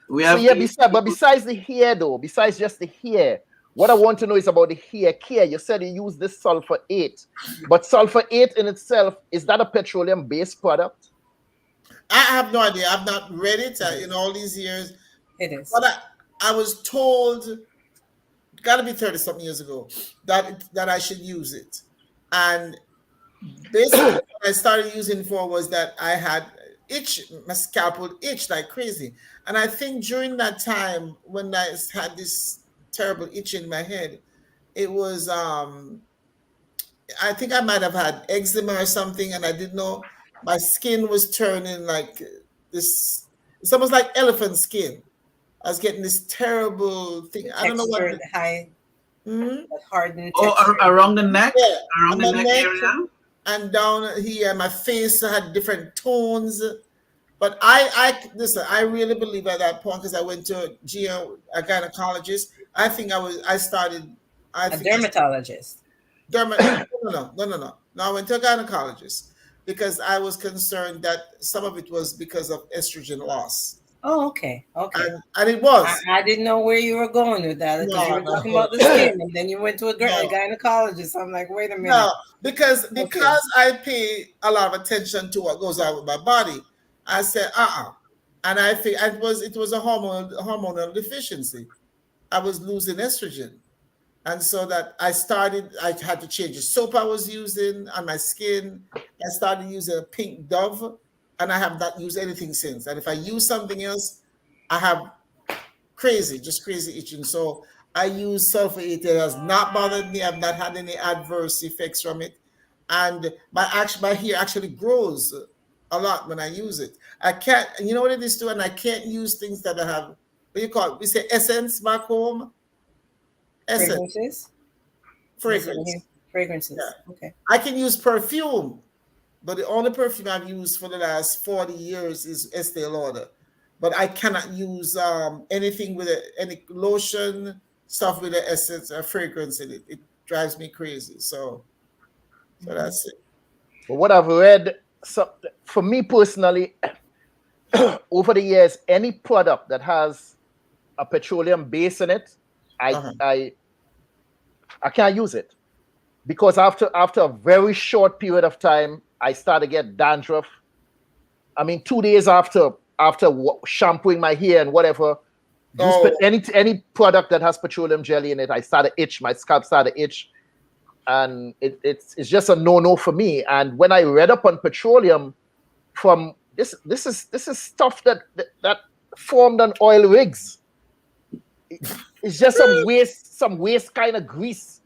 Besides the hair, though, besides just the hair, what I want to know is about the hair care. You said you use this sulfur 8, but sulfur 8 in itself, is that a petroleum-based product? I have no idea. I've not read it in all these years. It is. But I was told, got to be 30-something years ago, that I should use it. And basically what I started using for was that I had my scalp would itch like crazy. And I think during that time when I had this terrible itch in my head, it was, I think I might have had eczema or something, and I didn't know. My skin was turning like this. It's almost like elephant skin. I was getting this terrible thing. I don't know what. Hardened. Around the neck? Yeah, around the neck area? And down here, my face had different tones. But I really believe at that point, because I went to a gynecologist. I think I started. A dermatologist. No. I went to a gynecologist because I was concerned that some of it was because of estrogen loss. Oh, okay. And it was. I didn't know where you were going with that. Because you were talking about the skin, and then you went to a gynecologist. I'm like, wait a minute. No, because I pay a lot of attention to what goes on with my body. I said, and I think it was a hormonal deficiency. I was losing estrogen. And so that I had to change the soap I was using on my skin. I started using a pink Dove, and I have not used anything since. And if I use something else, I have crazy, just crazy itching. So I use sulfur 80. It has not bothered me. I've not had any adverse effects from it, and my hair actually grows a lot when I use it. I can't, you know what it is too, and I can't use things that I have. What do you call it? We say essence back home. Essence. Fragrances. Yeah. Okay. I can use perfume, but the only perfume I've used for the last 40 years is Estee Lauder. But I cannot use anything with any lotion, stuff with the essence or fragrance in it. It drives me crazy. So that's it. But what I've read, so for me personally, over the years, any product that has a petroleum base in it, I can't use it, because after a very short period of time, I start to get dandruff. I mean, 2 days after shampooing my hair and whatever, any product that has petroleum jelly in it, I start to itch. My scalp started to itch, and it's just a no for me. And when I read up on petroleum, from this is stuff that formed on oil rigs. It's just some waste kind of grease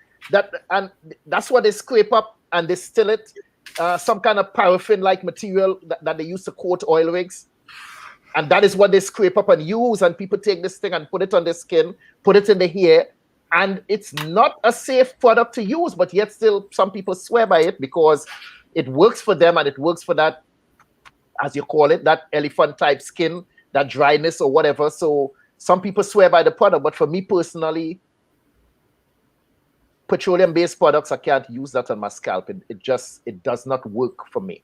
and that's what they scrape up and distill it. Some kind of paraffin-like material that they use to coat oil rigs. And that is what they scrape up and use. And people take this thing and put it on their skin, put it in the hair. And it's not a safe product to use, but yet still some people swear by it because it works for them and it works for that, as you call it, that elephant-type skin, that dryness or whatever. So some people swear by the product. But for me personally, petroleum-based products, I can't use that on my scalp. It does not work for me.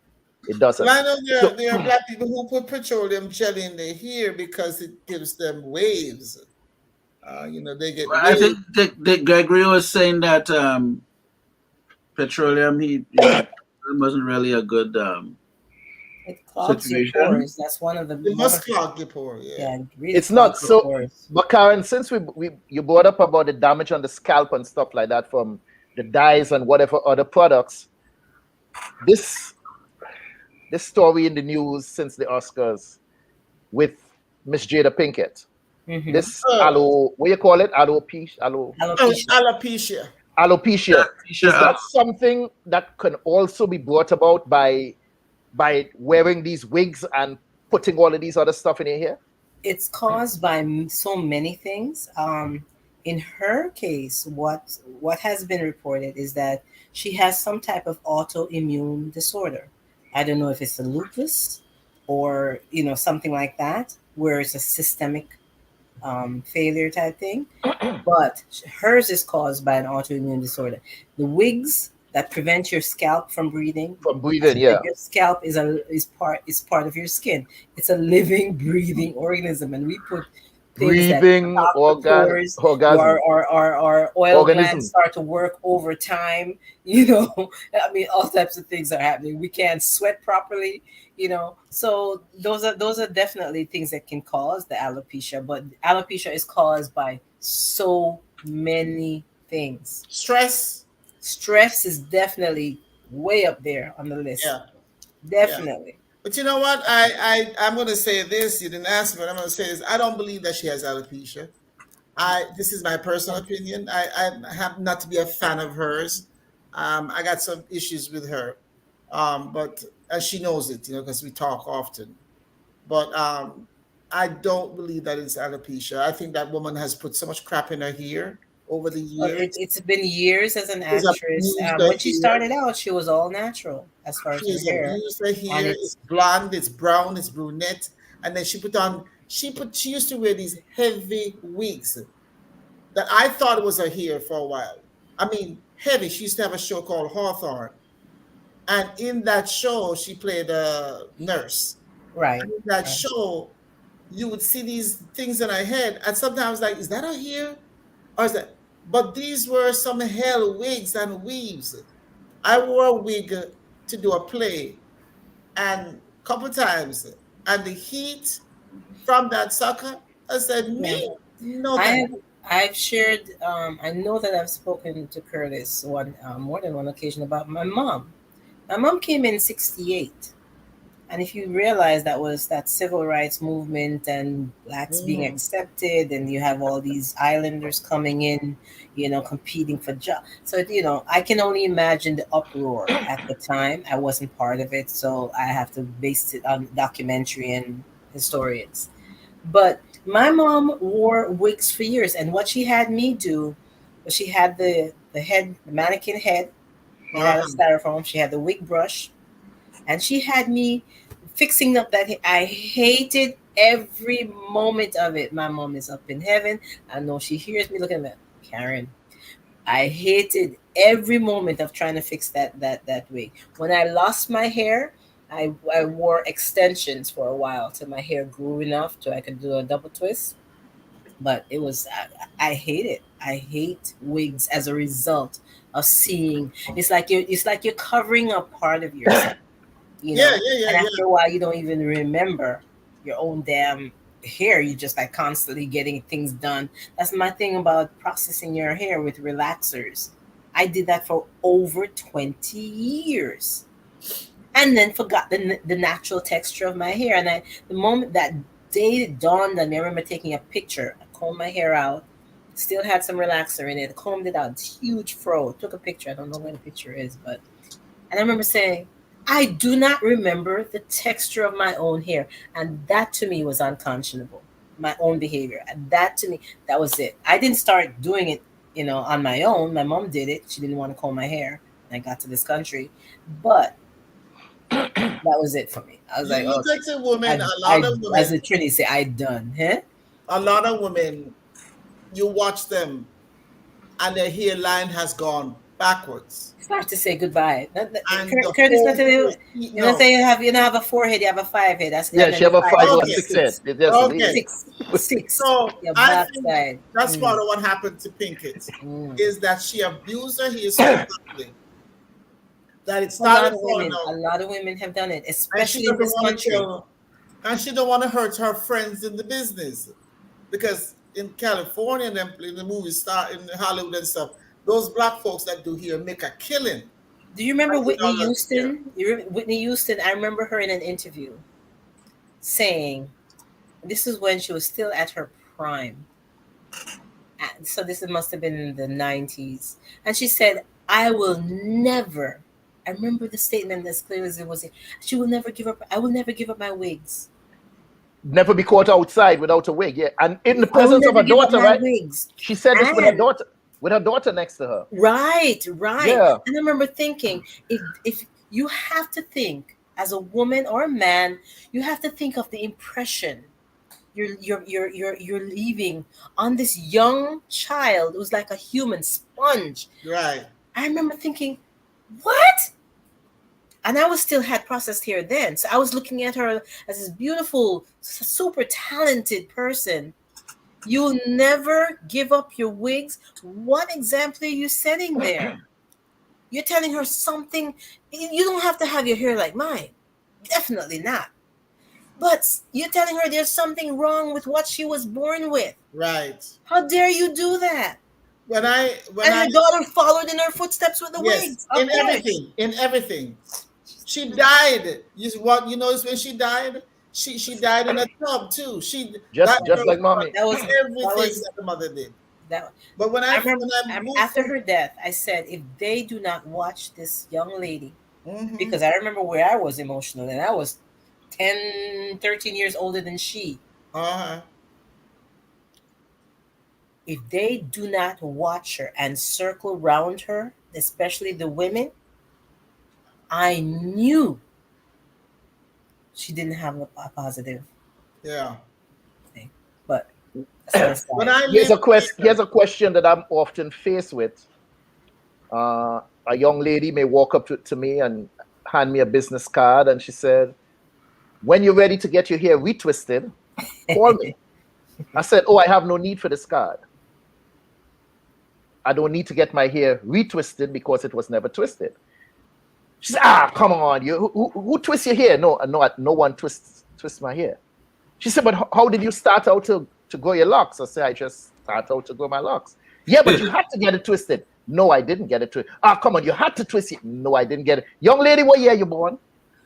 It doesn't. I know there are black people who put petroleum jelly in their hair because it gives them waves. They get. Well, I think Dick Gregory was saying that petroleum wasn't really a good it clogs your situation. pores. That's one of the. It must clog your pores. Yeah, it really it's not so. Pores. But Karin, since you brought up about the damage on the scalp and stuff like that from the dyes and whatever other products, this story in the news since the Oscars with Miss Jada Pinkett. Mm-hmm. This what you call it? Alopecia. Is that something that can also be brought about by wearing these wigs and putting all of these other stuff in your hair? It's caused by so many things. In her case, what has been reported is that she has some type of autoimmune disorder. I don't know if it's a lupus or something like that, where it's a systemic failure type thing. But hers is caused by an autoimmune disorder. The wigs that prevent your scalp from breathing. Yeah. Your scalp is part of your skin. It's a living, breathing organism, and we put breathing orgasm. Our oil glands start to work over time. I mean, all types of things are happening. We can't sweat properly. So those are definitely things that can cause the alopecia. But alopecia is caused by so many things. Stress is definitely way up there on the list. Yeah, definitely. Yeah. But you know what? I'm going to say this. You didn't ask me, but I'm going to say this. I don't believe that she has alopecia. This is my personal opinion. I happen not to be a fan of hers. I got some issues with her, but she knows it, because we talk often. But I don't believe that it's alopecia. I think that woman has put so much crap in her hair over the years. It's been years as an actress. When she started out, she was all natural as far as her hair. Her hair is blonde, it's brown, it's brunette, and then she used to wear these heavy wigs that I thought was her hair for a while. I mean, heavy. She used to have a show called Hawthorne, and in that show, she played a nurse. Right. And in that show, you would see these things in her head, and sometimes like, is that her hair? Or is that? But these were some hell wigs and weaves. I wore a wig to do a play, and a couple times, and the heat from that sucker, I said, me? No. I've shared, I know that I've spoken to Curtis more than one occasion about my mom. My mom came in 1968, And if you realize that was that civil rights movement and blacks being accepted, and you have all these islanders coming in, competing for jobs. So, I can only imagine the uproar at the time. I wasn't part of it, so I have to base it on documentary and historians. But my mom wore wigs for years, and what she had me do was she had the head, the mannequin head, made out of styrofoam. She had the wig brush, and she had me fixing up that. I hated every moment of it. My mom is up in heaven. I know she hears me looking at Karin. I hated every moment of trying to fix that wig. When I lost my hair, I wore extensions for a while till my hair grew enough so I could do a double twist. But it was I hate it. I hate wigs as a result of seeing. It's like you're covering up part of yourself. And after a while, you don't even remember your own damn hair. You just like constantly getting things done. That's my thing about processing your hair with relaxers. I did that for over 20 years. And then forgot the natural texture of my hair. And the moment that day it dawned on me, I remember taking a picture. I combed my hair out, still had some relaxer in it, combed it out, it's huge fro. Took a picture. I don't know where the picture is, and I remember saying, I do not remember the texture of my own hair. And that to me was unconscionable. My own behavior. And that to me, that was it. I didn't start doing it, on my own. My mom did it. She didn't want to comb my hair. And I got to this country. But that was it for me. I was like, oh, takes a woman, a lot of women, as the Trinity say, I done. Huh? A lot of women, you watch them and their hairline has gone backwards. It's hard to say goodbye. Curtis, not to say you have a forehead, you have a 5 head. That's she have a 5 or a 6 head. Okay. Six. So I think side. that's part of what happened to Pinkett is that she abused her hair so badly that it started falling out. A lot of women have done it, especially in this country. And she don't want to hurt her friends in the business, because in California and in the movie star in Hollywood and stuff, those black folks that do here make a killing. Do you remember Whitney Houston? Whitney Houston, I remember her in an interview saying, this is when she was still at her prime. So this must have been in the 90s. And she said, I will never, I remember the statement as clear as it was, she will never give up, I will never give up my wigs. Never be caught outside without a wig, yeah. And in the presence of her daughter, right? Wigs. She said this with her daughter next to her. Right. Yeah. And I remember thinking, if you have to think as a woman or a man, you have to think of the impression you're leaving on this young child who's like a human sponge. Right. I remember thinking, what? And I still had processed hair then. So I was looking at her as this beautiful, super talented person. You'll never give up your wigs. What example are you setting there? You're telling her something. You don't have to have your hair like mine. Definitely not. But you're telling her there's something wrong with what she was born with. Right. How dare you do that? When her daughter followed in her footsteps with the wigs. In everything. She died. You know when she died? She died in a tub too. Just like mommy. That was everything that the mother did. But when I remember after her death, I said, if they do not watch this young lady, because I remember where I was emotional, and I was 10, 13 years older than she. If they do not watch her and circle around her, especially the women, I knew she didn't have a positive. Yeah. Thing. But here's a question that I'm often faced with. A young lady may walk up to me and hand me a business card, and she said, when you're ready to get your hair retwisted, call me. I said, oh, I have no need for this card. I don't need to get my hair retwisted because it was never twisted. She said, come on, who twists your hair? No one twists my hair. She said, but how did you start out to grow your locks? I said, I just started out to grow my locks. Yeah, but you had to get it twisted. No, I didn't get it twisted. Come on, you had to twist it. No, I didn't get it. Young lady, what year you born?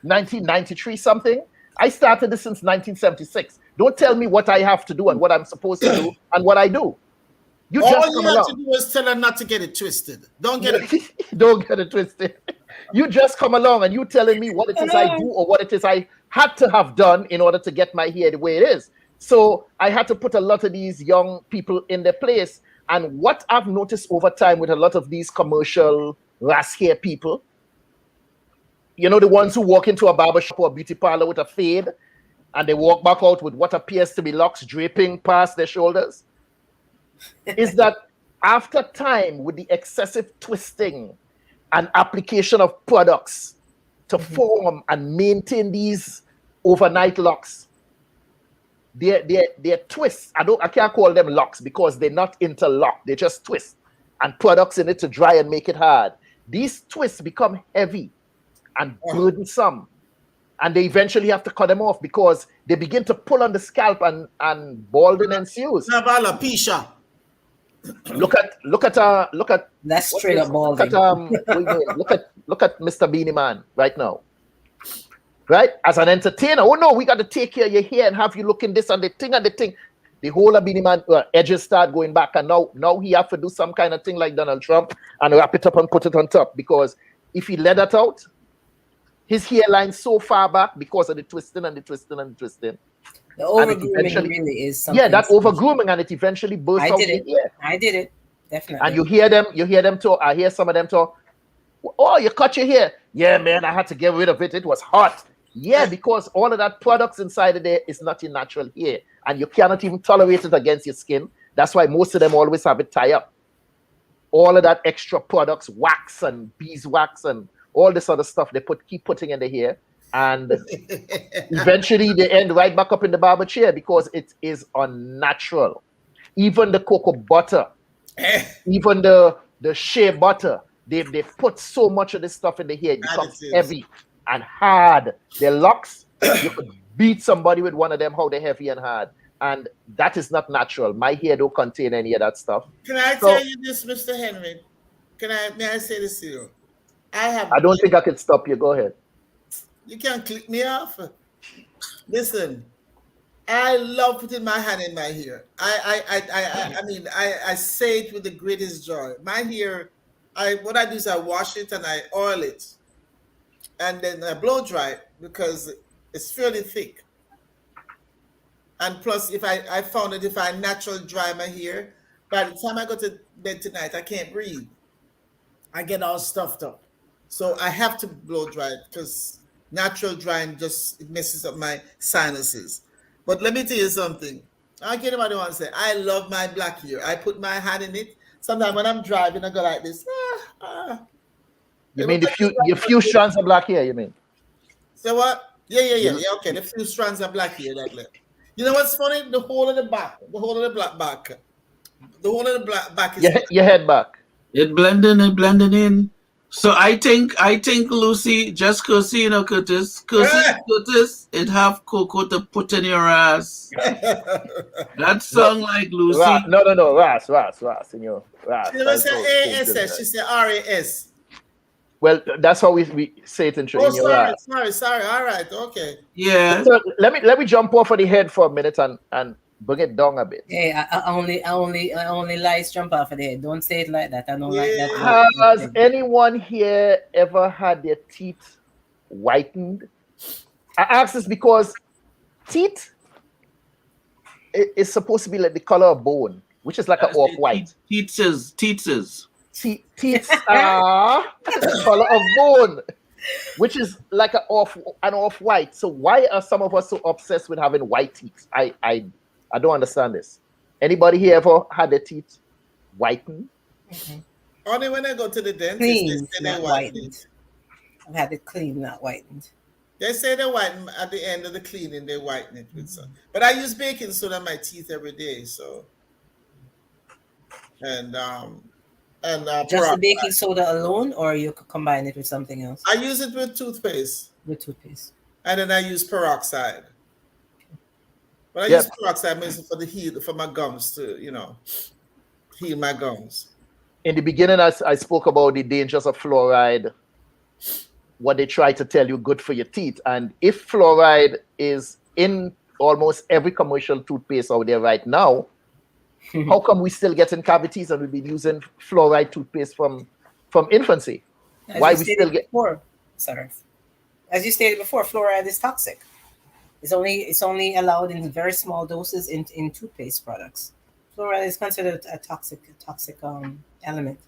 1993 something. I started this since 1976. Don't tell me what I have to do and what I'm supposed to do and what I do. You All just you come have along. to do is tell her not to get it twisted. Don't get it. Don't get it twisted. You just come along and you telling me what it is I do or what it is I had to have done in order to get my hair the way it is. So I had to put a lot of these young people in their place. And what I've noticed over time with a lot of these commercial last hair people, you know, the ones who walk into a barber shop or a beauty parlor with a fade and they walk back out with what appears to be locks draping past their shoulders, is that after time, with the excessive twisting and application of products to form and maintain these overnight locks, their twists, I can't call them locks because they're not interlocked, they just twist and products in it to dry and make it hard. These twists become heavy and burdensome, and they eventually have to cut them off because they begin to pull on the scalp and balding ensues. Look at that's straight up balding. Look at Mr. Beanie Man right now. Right? As an entertainer, oh no, we got to take care of your hair and have you looking this and the thing. The whole of Beanie Man edges start going back, and now he have to do some kind of thing like Donald Trump and wrap it up and put it on top, because if he let that out, his hairline so far back because of the twisting and the twisting and the twisting. The overgrooming really is something. Yeah, that overgrooming, and it eventually bursts out your hair. I did it, definitely. And you hear them talk. I hear some of them talk. Oh, you cut your hair? Yeah, man, I had to get rid of it. It was hot. Yeah, because all of that products inside of there is not your natural hair, and you cannot even tolerate it against your skin. That's why most of them always have it tie up. All of that extra products, wax and beeswax and all this other stuff they keep putting in the hair, and eventually they end right back up in the barber chair because it is unnatural. Even the cocoa butter, even the shea butter, they put so much of this stuff in the hair, it becomes heavy and hard. Their locks, you could beat somebody with one of them, how they're heavy and hard. And that is not natural. My hair don't contain any of that stuff. Can I tell you this, Mr. Henry? May I say this to you? I don't think I can stop you. Go ahead. You can't click me off. Listen, I love putting my hand in my hair. I say it with the greatest joy. My hair, what I do is I wash it and I oil it, and then I blow dry it because it's fairly thick. And plus, if I found that if I natural dry my hair, by the time I go to bed tonight, I can't breathe. I get all stuffed up. So I have to blow dry it because natural drying just messes up my sinuses. But let me tell you something. I get anybody want to say, I love my black hair. I put my hand in it. Sometimes when I'm driving, I go like this. You mean the few strands of black hair, you mean? So what? Yeah. Okay, the few strands of black hair that left. You know what's funny? The whole of the back, the whole of the black back. The whole of the black back is your head back. It blending in. So I think Lucy, just cause you know Curtis, it have cocoa to put in your ass. That song like Lucy. No, Ras, in your Ras. She never said ASS, she said RAS. Well, that's how we say it in your Ras. Sorry. All right, okay. Yeah. So let me jump off of the head for a minute and bring it down a bit. Hey, I only lies jump off of the head. Don't say it like that. I don't like that. Has anyone here ever had their teeth whitened? I ask this because teeth is supposed to be like the color of bone, which is like an off-white. Teeth are the color of bone, which is like an off-white. So why are some of us so obsessed with having white teeth? I don't understand this. Anybody here ever had their teeth whitened? Mm-hmm. Only when I go to the dentist, clean, they say they're whitened. I've had it clean, not whitened. They say they whiten at the end of the cleaning, they whiten it with some. But I use baking soda on my teeth every day, so. And just the baking soda alone, or you could combine it with something else? I use it with toothpaste. And then I use peroxide. But I use peroxide mainly for my gums to, heal my gums. In the beginning, I spoke about the dangers of fluoride what they try to tell you good for your teeth. And if fluoride is in almost every commercial toothpaste out there right now, how come we still getting cavities and we've been using fluoride toothpaste from infancy? Why we still get before? Sorry, as you stated before, fluoride is toxic. It's only allowed in very small doses in toothpaste products. Fluoride is considered a toxic element.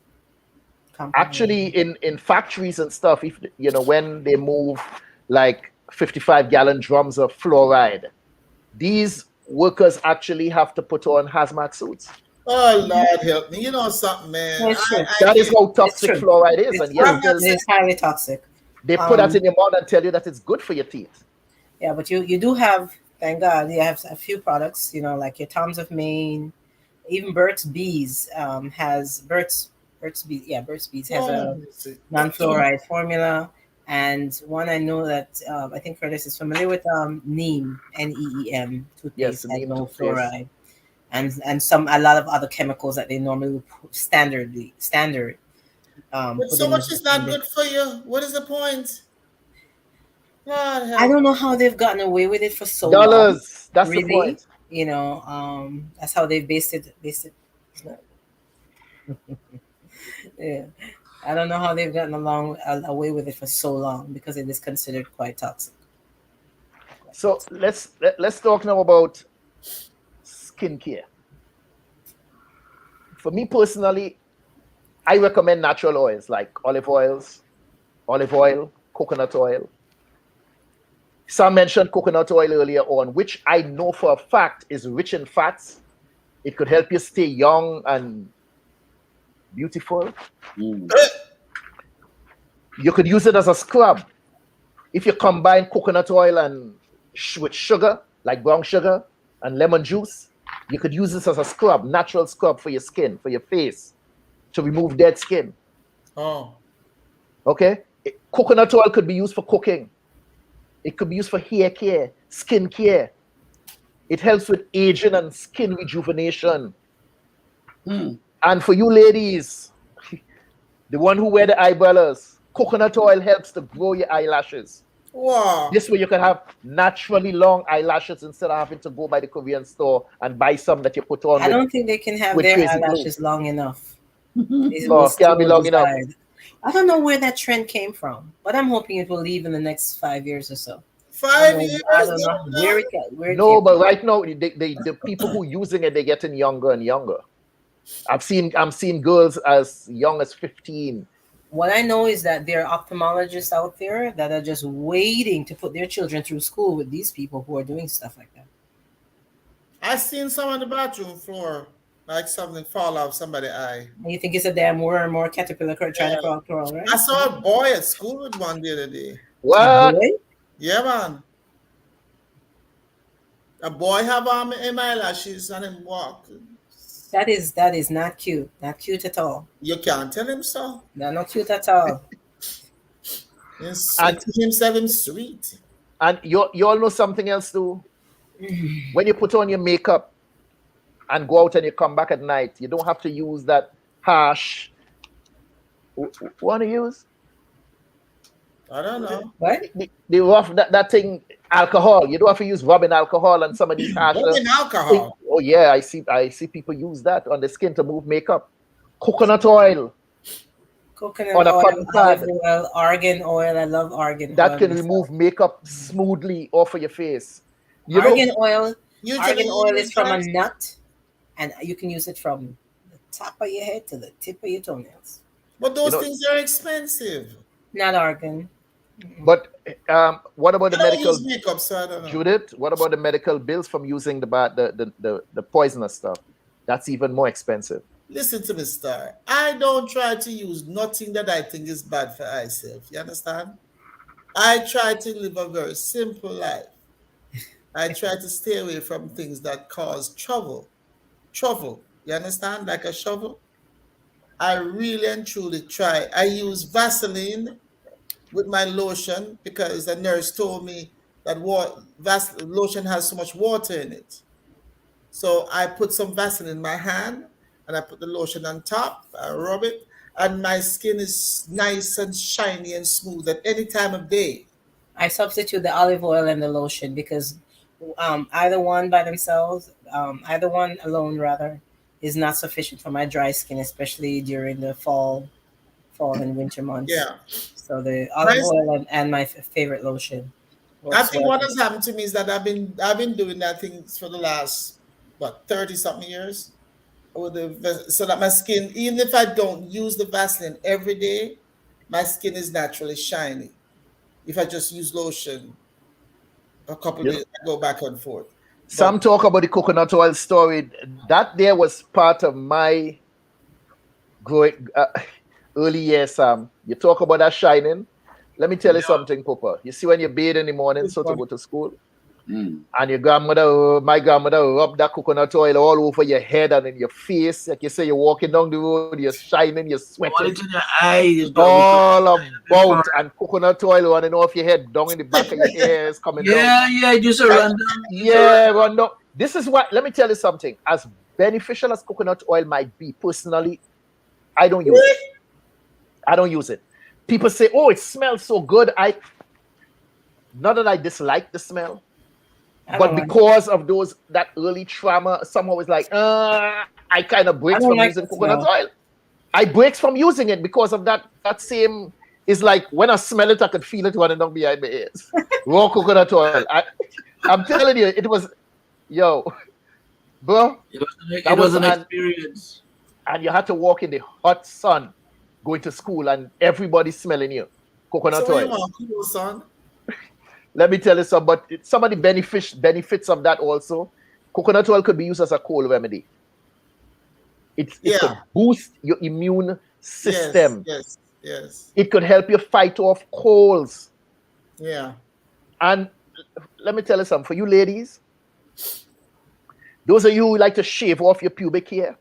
Actually in factories and stuff, if when they move like 55-gallon drums of fluoride, these workers actually have to put on hazmat suits. Oh Lord help me! You know something, man. That is how toxic fluoride is, and yes, it's highly toxic. They put that in your mouth and tell you that it's good for your teeth. Yeah, but you do have, thank God, you have a few products, like your Toms of Maine, even Burt's Bees has Burt's Bees has a non-fluoride formula, and one I know that I think Curtis is familiar with, Neem, NEEM toothpaste, has no fluoride, and a lot of other chemicals that they normally standard. But so much is not good for you. What is the point? I don't know how they've gotten away with it for so long. That's really, the point. That's how they based it. Yeah, I don't know how they've gotten away with it for so long, because it is considered quite toxic. So let's talk now about skincare. For me personally, I recommend natural oils like olive oil, coconut oil. Some mentioned coconut oil earlier on, which I know for a fact is rich in fats. It could help you stay young and beautiful. You could use it as a scrub. If you combine coconut oil and with sugar, like brown sugar and lemon juice, you could use this as a scrub, natural scrub for your skin, for your face, to remove dead skin. Oh. Okay? Coconut oil could be used for cooking. It could be used for hair care, skin care. It helps with aging and skin rejuvenation. And for you ladies, the one who wear the eyebrellas, coconut oil helps to grow your eyelashes. Wow. This way you can have naturally long eyelashes instead of having to go by the Korean store and buy some that you put on. I don't think they can have their eyelashes long enough. Can't be long enough. I don't know where that trend came from, but I'm hoping it will leave in the next 5 years or so. 5 years? I don't know where it No, but right now the people who are using it, they're getting younger and younger. I'm seeing girls as young as 15. What I know is that there are ophthalmologists out there that are just waiting to put their children through school with these people who are doing stuff like that. I seen some on the bathroom floor, like something fall off somebody's eye. And you think it's a damn worm or caterpillar trying to crawl, right? I saw a boy at school with one the other day. What? Yeah, man. A boy have in my eyelashes and him walk. That is not cute. Not cute at all. You can't tell him so. No, not cute at all. Himself sweet. And you all know something else too. When you put on your makeup and go out and you come back at night, you don't have to use that harsh. What do you use? I don't know. What? The rough that thing, alcohol. You don't have to use rubbing alcohol and some of these harsh. Rubbing alcohol. Oh yeah, I see people use that on the skin to move makeup. Coconut oil. Coconut oil, olive oil, argan oil. I love argan oil. That can remove makeup smoothly off of your face. Argan oil is from a nut, and you can use it from the top of your head to the tip of your toenails. But those things are expensive. Not argan. But what about the medical makeup? So I don't know. Judith, what about the medical bills from using the poisonous stuff? That's even more expensive. Listen to me, Star. I don't try to use nothing that I think is bad for myself. You understand? I try to live a very simple life. I try to stay away from things that cause trouble. You understand? Like a shovel. I really and truly try. I use Vaseline with my lotion because the nurse told me that lotion has so much water in it. So I put some Vaseline in my hand and I put the lotion on top, I rub it, and my skin is nice and shiny and smooth at any time of day. I substitute the olive oil and the lotion because either one by themselves, either one alone rather, is not sufficient for my dry skin, especially during the fall and winter months. Yeah. So the olive oil and my favorite lotion. I think what has happened to me is that I've been doing that thing for the last 30 something years. So that my skin, even if I don't use the Vaseline every day, my skin is naturally shiny. If I just use lotion a couple of days, I go back and forth. Some talk about the coconut oil story. That there was part of my growing early years, Sam. You talk about that shining. Let me tell you something, Papa. You see when you bathe in the morning, so to go to school, and my grandmother rubbed that coconut oil all over your head and in your face. Like you say, you're walking down the road, you're shining, you're sweating. In your eyes, all about, and coconut oil running off your head, down in the back of your ears, coming down. Yeah, just a run down. Yeah, run down. This is what, let me tell you something. As beneficial as coconut oil might be, personally, I don't use it. I don't use it. People say, oh, it smells so good. Not that I dislike the smell, but because of that early trauma, somehow it's like, I kind of breaks from using coconut oil. I breaks from using it because of that same, it's like when I smell it, I could feel it running down behind my ears. Raw coconut oil. I'm telling you, it was, bro. It was an experience. And you had to walk in the hot sun going to school and everybody smelling you. Coconut oil. You want cool, son? Let me tell you some of the benefits of that also. Coconut oil could be used as a cold remedy. It could boost your immune system. Yes. It could help you fight off colds. Yeah. And let me tell you something. For you ladies, those of you who like to shave off your pubic hair,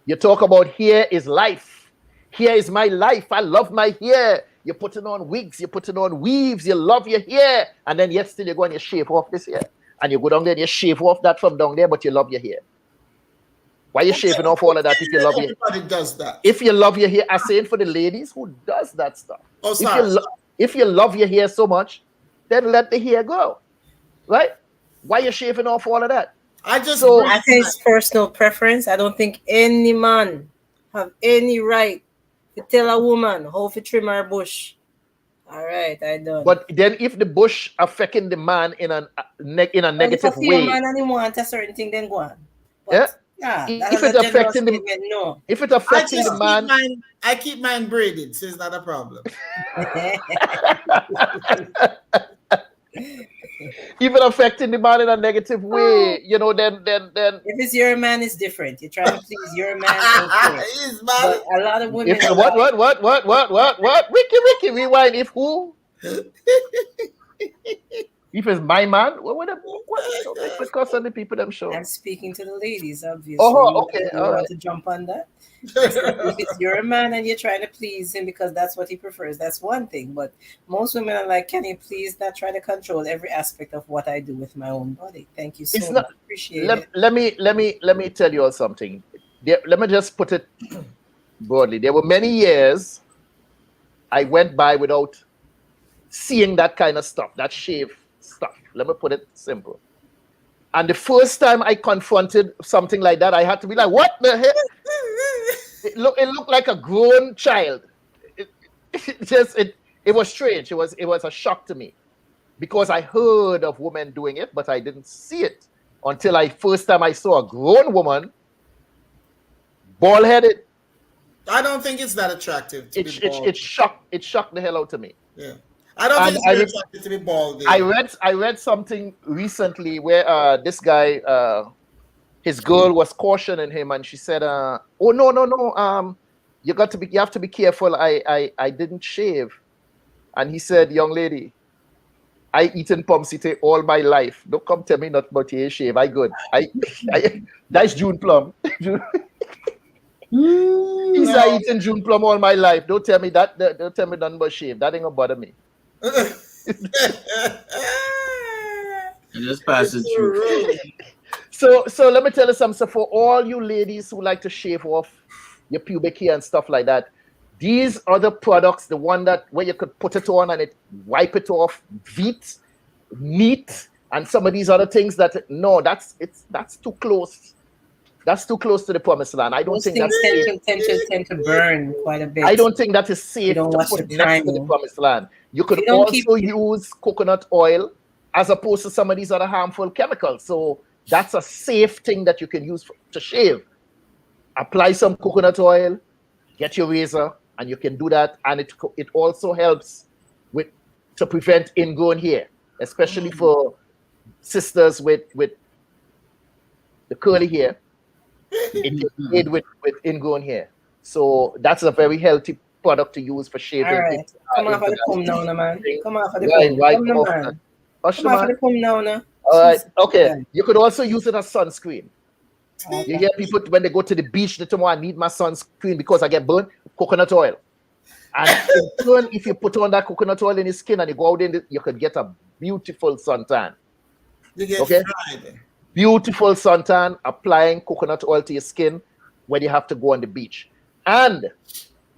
you talk about hair is life. Hair is my life. I love my hair. You're putting on wigs. You're putting on weaves. You love your hair. And then yet still you go and you shave off this hair. And you go down there and you shave off that from down there, but you love your hair. Why are you shaving off all of that if you love your hair? Everybody does that. If you love your hair, I'm saying for the ladies who does that stuff. Oh, sorry. If you love your hair so much, then let the hair go. Right? Why are you shaving off all of that? I think it's personal preference. I don't think any man have any right to tell a woman how to trim her bush. All right, I don't. But then, if the bush affecting the man in a negative way, if a man and he want a certain thing, then go on. But, if it's affecting the man, I keep mine braided, so it's not a problem. Even affecting the man in a negative way, then if it's your man, it's different. You're trying to please your man. But a lot of women. What? Wiki, rewind. If who? If it's my man, what because of the people them show. I'm speaking to the ladies, obviously. Oh, okay. You want to jump on that? If it's your man and you're trying to please him because that's what he prefers, that's one thing. But most women are like, can you please not try to control every aspect of what I do with my own body? Thank you so much. Appreciate it. Let me tell you all something. Let me just put it broadly. There were many years I went by without seeing that kind of stuff, that shave stuff. Let me put it simple. And the first time I confronted something like that, I had to be like, what the hell? It looked like a grown child. It was strange. It was a shock to me because I heard of women doing it, but I didn't see it until first time I saw a grown woman bald-headed. I don't think it's that attractive. It shocked the hell out of me. Yeah. I don't think it's very attractive to be bald. I read something recently where this guy, his girl was cautioning him, and she said, "Oh no, you have to be careful. I didn't shave," and he said, "Young lady, I eaten pomsite all my life. Don't come tell me not about your shave. I good. That's June plum." He's eating June plum all my life. Don't tell me that. Don't tell me nothing but shave. That ain't gonna bother me. Just passing through. So let me tell you something. So for all you ladies who like to shave off your pubic hair and stuff like that. These other products, the one that where you could put it on and it wipe it off, Veet, Neat, and some of these other things that's too close. That's too close to the promised land. I don't Those think things that's tend to burn quite a bit. I don't think that is safe You don't to watch put the next to the timing. promised land. You could You don't also use coconut oil as opposed to some of these other harmful chemicals. So that's a safe thing that you can use to shave. Apply some coconut oil, get your razor, and you can do that. And it also helps to prevent ingrown hair, especially for sisters with the curly hair. It is made with ingrown hair. So that's a very healthy product to use for shaving. All right. Come off of the comb now, no, man. Come off of the Right, comb. right Come no, off man. that. Hush Come the off of man. the comb now, no. All right. Okay. Yeah. You could also use it as sunscreen. Okay. You hear people when they go to the beach, they tell me, I need my sunscreen because I get burnt. Coconut oil. And in turn, if you put on that coconut oil in your skin and you go out in, you could get a beautiful suntan. You get Okay? fried. Beautiful suntan, applying coconut oil to your skin when you have to go on the beach. And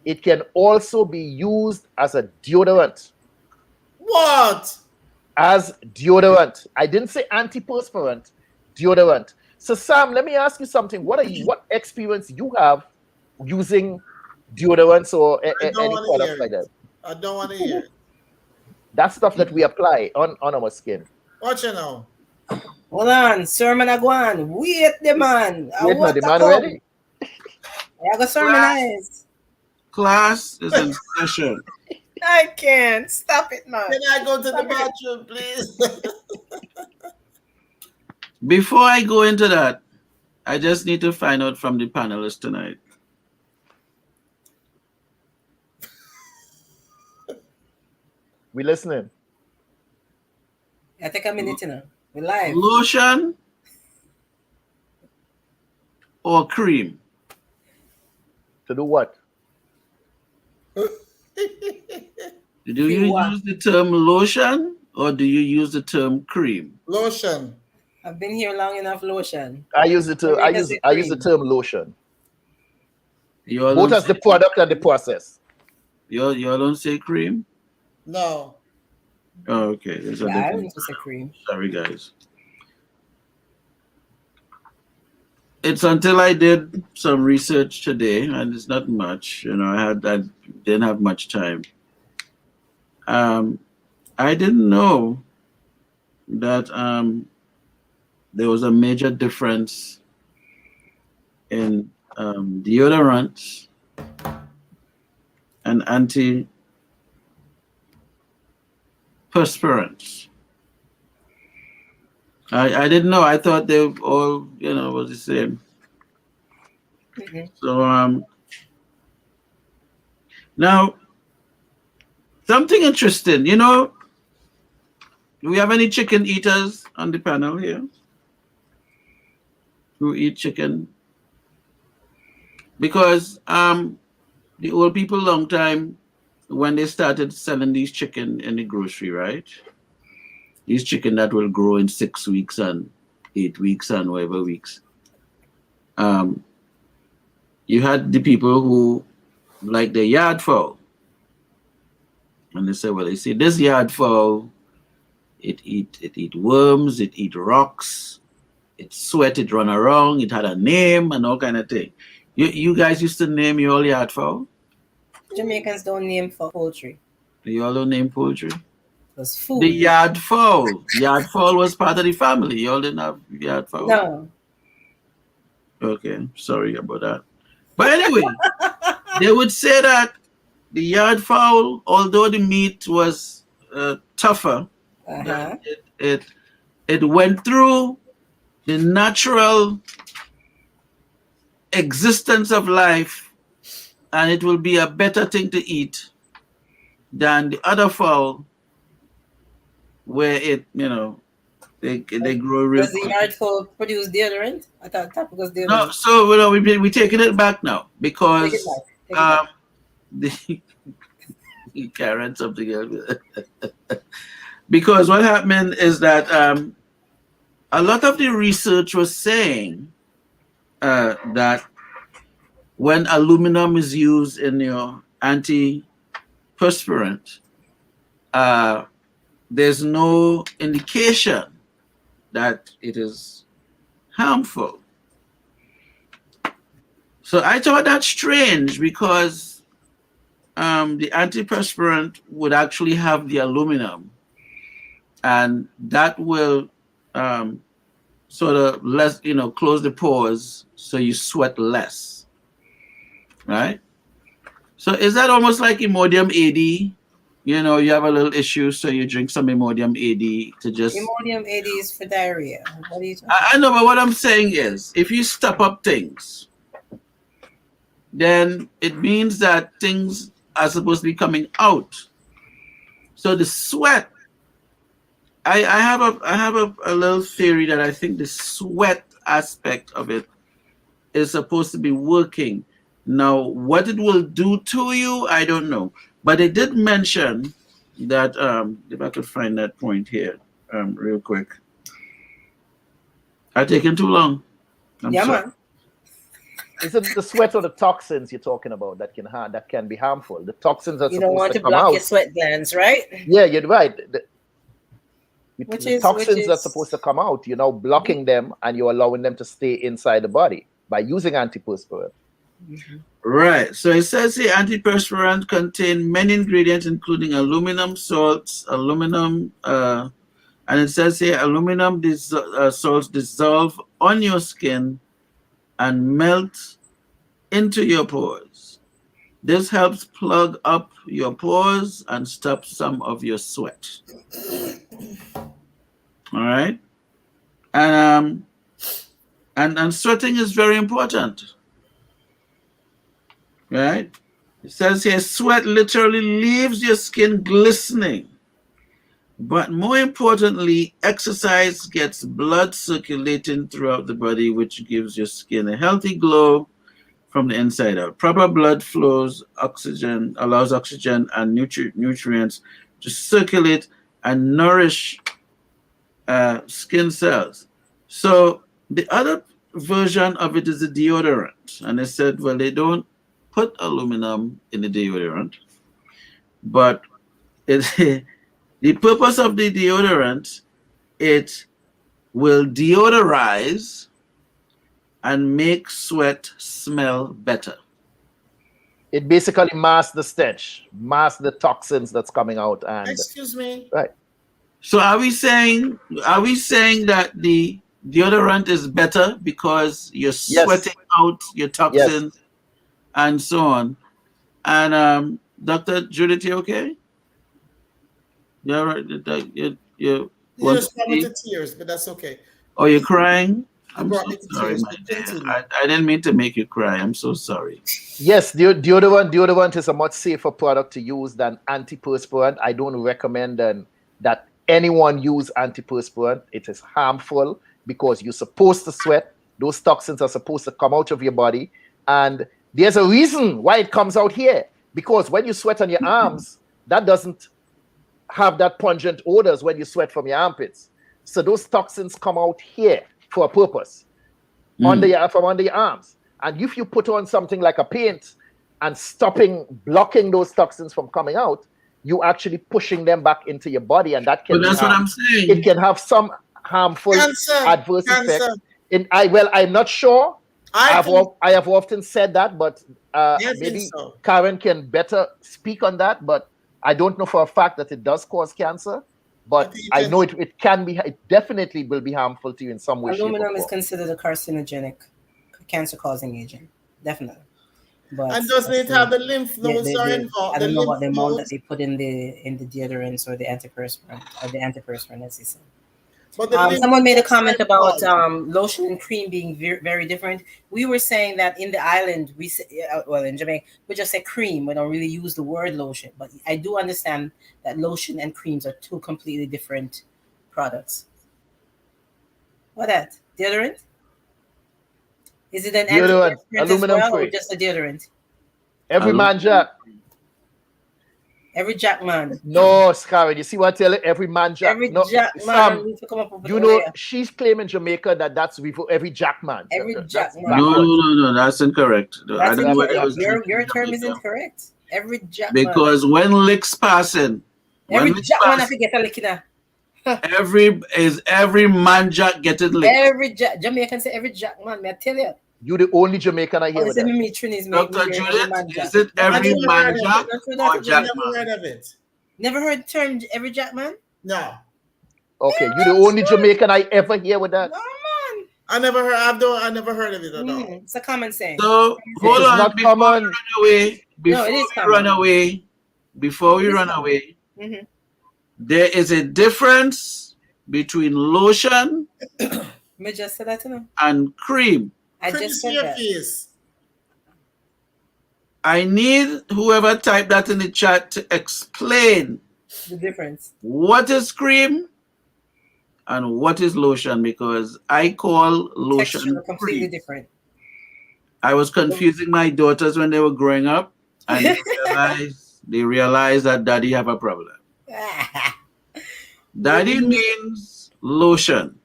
it can also be used as a deodorant. What? As deodorant. I didn't say antiperspirant, deodorant. So Sam, let me ask you something. What experience you have using deodorants or any products like that? I don't want to hear it. That's stuff that we apply on our skin. Watch it now. Hold on, sermon agwan. Wait the man. Wait, no, the man ready? I got sermonize. Class is in session. I can't. Stop it, man. Can I go to the bathroom, please? Before I go into that, I just need to find out from the panelists tonight. We listening. I take a minute, you know. We live. Lotion or cream? To do what? Do you use the term lotion or do you use the term cream? Lotion. I've been here long enough, lotion. I use the term lotion. Both as the product and the process. You don't say cream? No. Oh, okay. There's a Yeah, I difference. don't say cream. Sorry, guys. It's until I did some research today, and it's not much. You know, I didn't have much time. I didn't know that there was a major difference in deodorants and antiperspirants. I didn't know. I thought they all, was the same. Mm-hmm. So now something interesting. Do we have any chicken eaters on the panel here who eat chicken? Because the old people long time when they started selling these chicken in the grocery, right? These chicken that will grow in 6 weeks and 8 weeks and whatever weeks. You had the people who like the yard fowl. And they say, well, they see this yard fowl, it eat worms, it eat rocks, it sweat, it run around, it had a name and all kind of thing. You guys used to name your yard fowl? Jamaicans don't name for poultry. You all don't name poultry? It's food. The yard fowl. Yard fowl was part of the family. You all didn't have yard fowl? No. Okay, sorry about that. But anyway, they would say that the yard fowl, although the meat was tougher, it went through the natural existence of life, and it will be a better thing to eat than the other fowl, where they grow real. Does the yard fowl produce deodorant? I thought that was deodorant. No, so we're taking it back now because Take it back. the Karin something else. Because what happened is that a lot of the research was saying that when aluminum is used in your antiperspirant, there's no indication that it is harmful. So I thought that's strange because the antiperspirant would actually have the aluminum, and that will sort of close the pores so you sweat less, right? So is that almost like Imodium AD? You have a little issue, so you drink some Imodium AD to just... Imodium AD is for diarrhea. What are you talking I know, but what I'm saying is, if you step up things, then it means that things are supposed to be coming out. So the sweat, I have a little theory that I think the sweat aspect of it is supposed to be working. Now, what it will do to you, I don't know. But it did mention that, if I could find that point here real quick. I've taken too long. I'm sorry. Man. Is it the sweat or the toxins you're talking about that can be harmful? The toxins are You don't want to block your sweat glands, right? Yeah, you're right. The toxins are supposed to come out. You're now blocking them, and you're allowing them to stay inside the body by using antiperspirant. Mm-hmm. Right. So it says here antiperspirant contain many ingredients, including aluminum salts, and it says here aluminum salts dissolve on your skin and melt into your pores. This helps plug up your pores and stop some of your sweat. All right. And sweating is very important. Right? It says here, sweat literally leaves your skin glistening. But more importantly, exercise gets blood circulating throughout the body, which gives your skin a healthy glow from the inside out. Proper blood allows oxygen and nutrients to circulate and nourish skin cells. So the other version of it is a deodorant. And they said, well, they don't put aluminum in the deodorant, but the purpose of the deodorant, it will deodorize and make sweat smell better. It basically masks the stench, masks the toxins that's coming out. And excuse me. Right. So are we saying that the deodorant is better because you're sweating out your toxins? Yes. And so on. And Dr. Judith, you okay? You're right. You responded to tears, but that's okay. Oh, you're crying? I'm so sorry, my dear. I didn't mean to make you cry. I'm so sorry. Yes, deodorant is a much safer product to use than antiperspirant. I don't recommend that anyone use antiperspirant. It is harmful because you're supposed to sweat. Those toxins are supposed to come out of your body. And there's a reason why it comes out here. Because when you sweat on your arms, that doesn't have that pungent odors when you sweat from your armpits. So those toxins come out here for a purpose, from under your arms. And if you put on something like a paint and blocking those toxins from coming out, you actually pushing them back into your body, and that can. But that's what I'm saying. It can have some harmful adverse effects. I'm not sure. I have often said that, but maybe Karin can better speak on that. But I don't know for a fact that it does cause cancer. But I know it can be. It definitely will be harmful to you in some way. Aluminum is considered a carcinogenic, cancer-causing agent, definitely. But and doesn't it have the lymph nodes are involved? I don't know about the amount that they put in the deodorants or the antiperspirant, as he said. Someone made a comment about lotion and cream being very different. We were saying that in the island, we say, in Jamaica, we just say cream. We don't really use the word lotion. But I do understand that lotion and creams are two completely different products. What that? Deodorant? Is it an antiperspirant as well, or just a deodorant? Every man jack. Every Jackman. No, Karin, you see what I tell you? Every man Jack. Every No, Jackman needs to come up with you an know, idea. she's claiming Jamaica that we for every Jackman. Every That's Jackman. No, that's incorrect. That's I don't know what I incorrect. was Your term is Jamaica. incorrect. Every Jackman. Because when licks passing, Every Jackman have to get a lick in. every man Jack getting licked. Every Jamaican say every Jackman. May I tell you? You the only Jamaican I hear with that. Dr. Judith, is it every man Jack or Jackman? Never heard of it. Never heard the term every Jackman? No. Okay, you the only Jamaican I ever hear with that. No, man. I never heard of it at all. It's a common saying. So hold on, not before common. you run away, before you run away, Mm-hmm. there is a difference between lotion Me just said that to know. and cream. I just said that. I need whoever typed that in the chat to explain The difference. what is cream and what is lotion, because I call lotion Texture completely cream. different. I was confusing my daughters when they were growing up, and they realized that daddy have a problem. Daddy means lotion.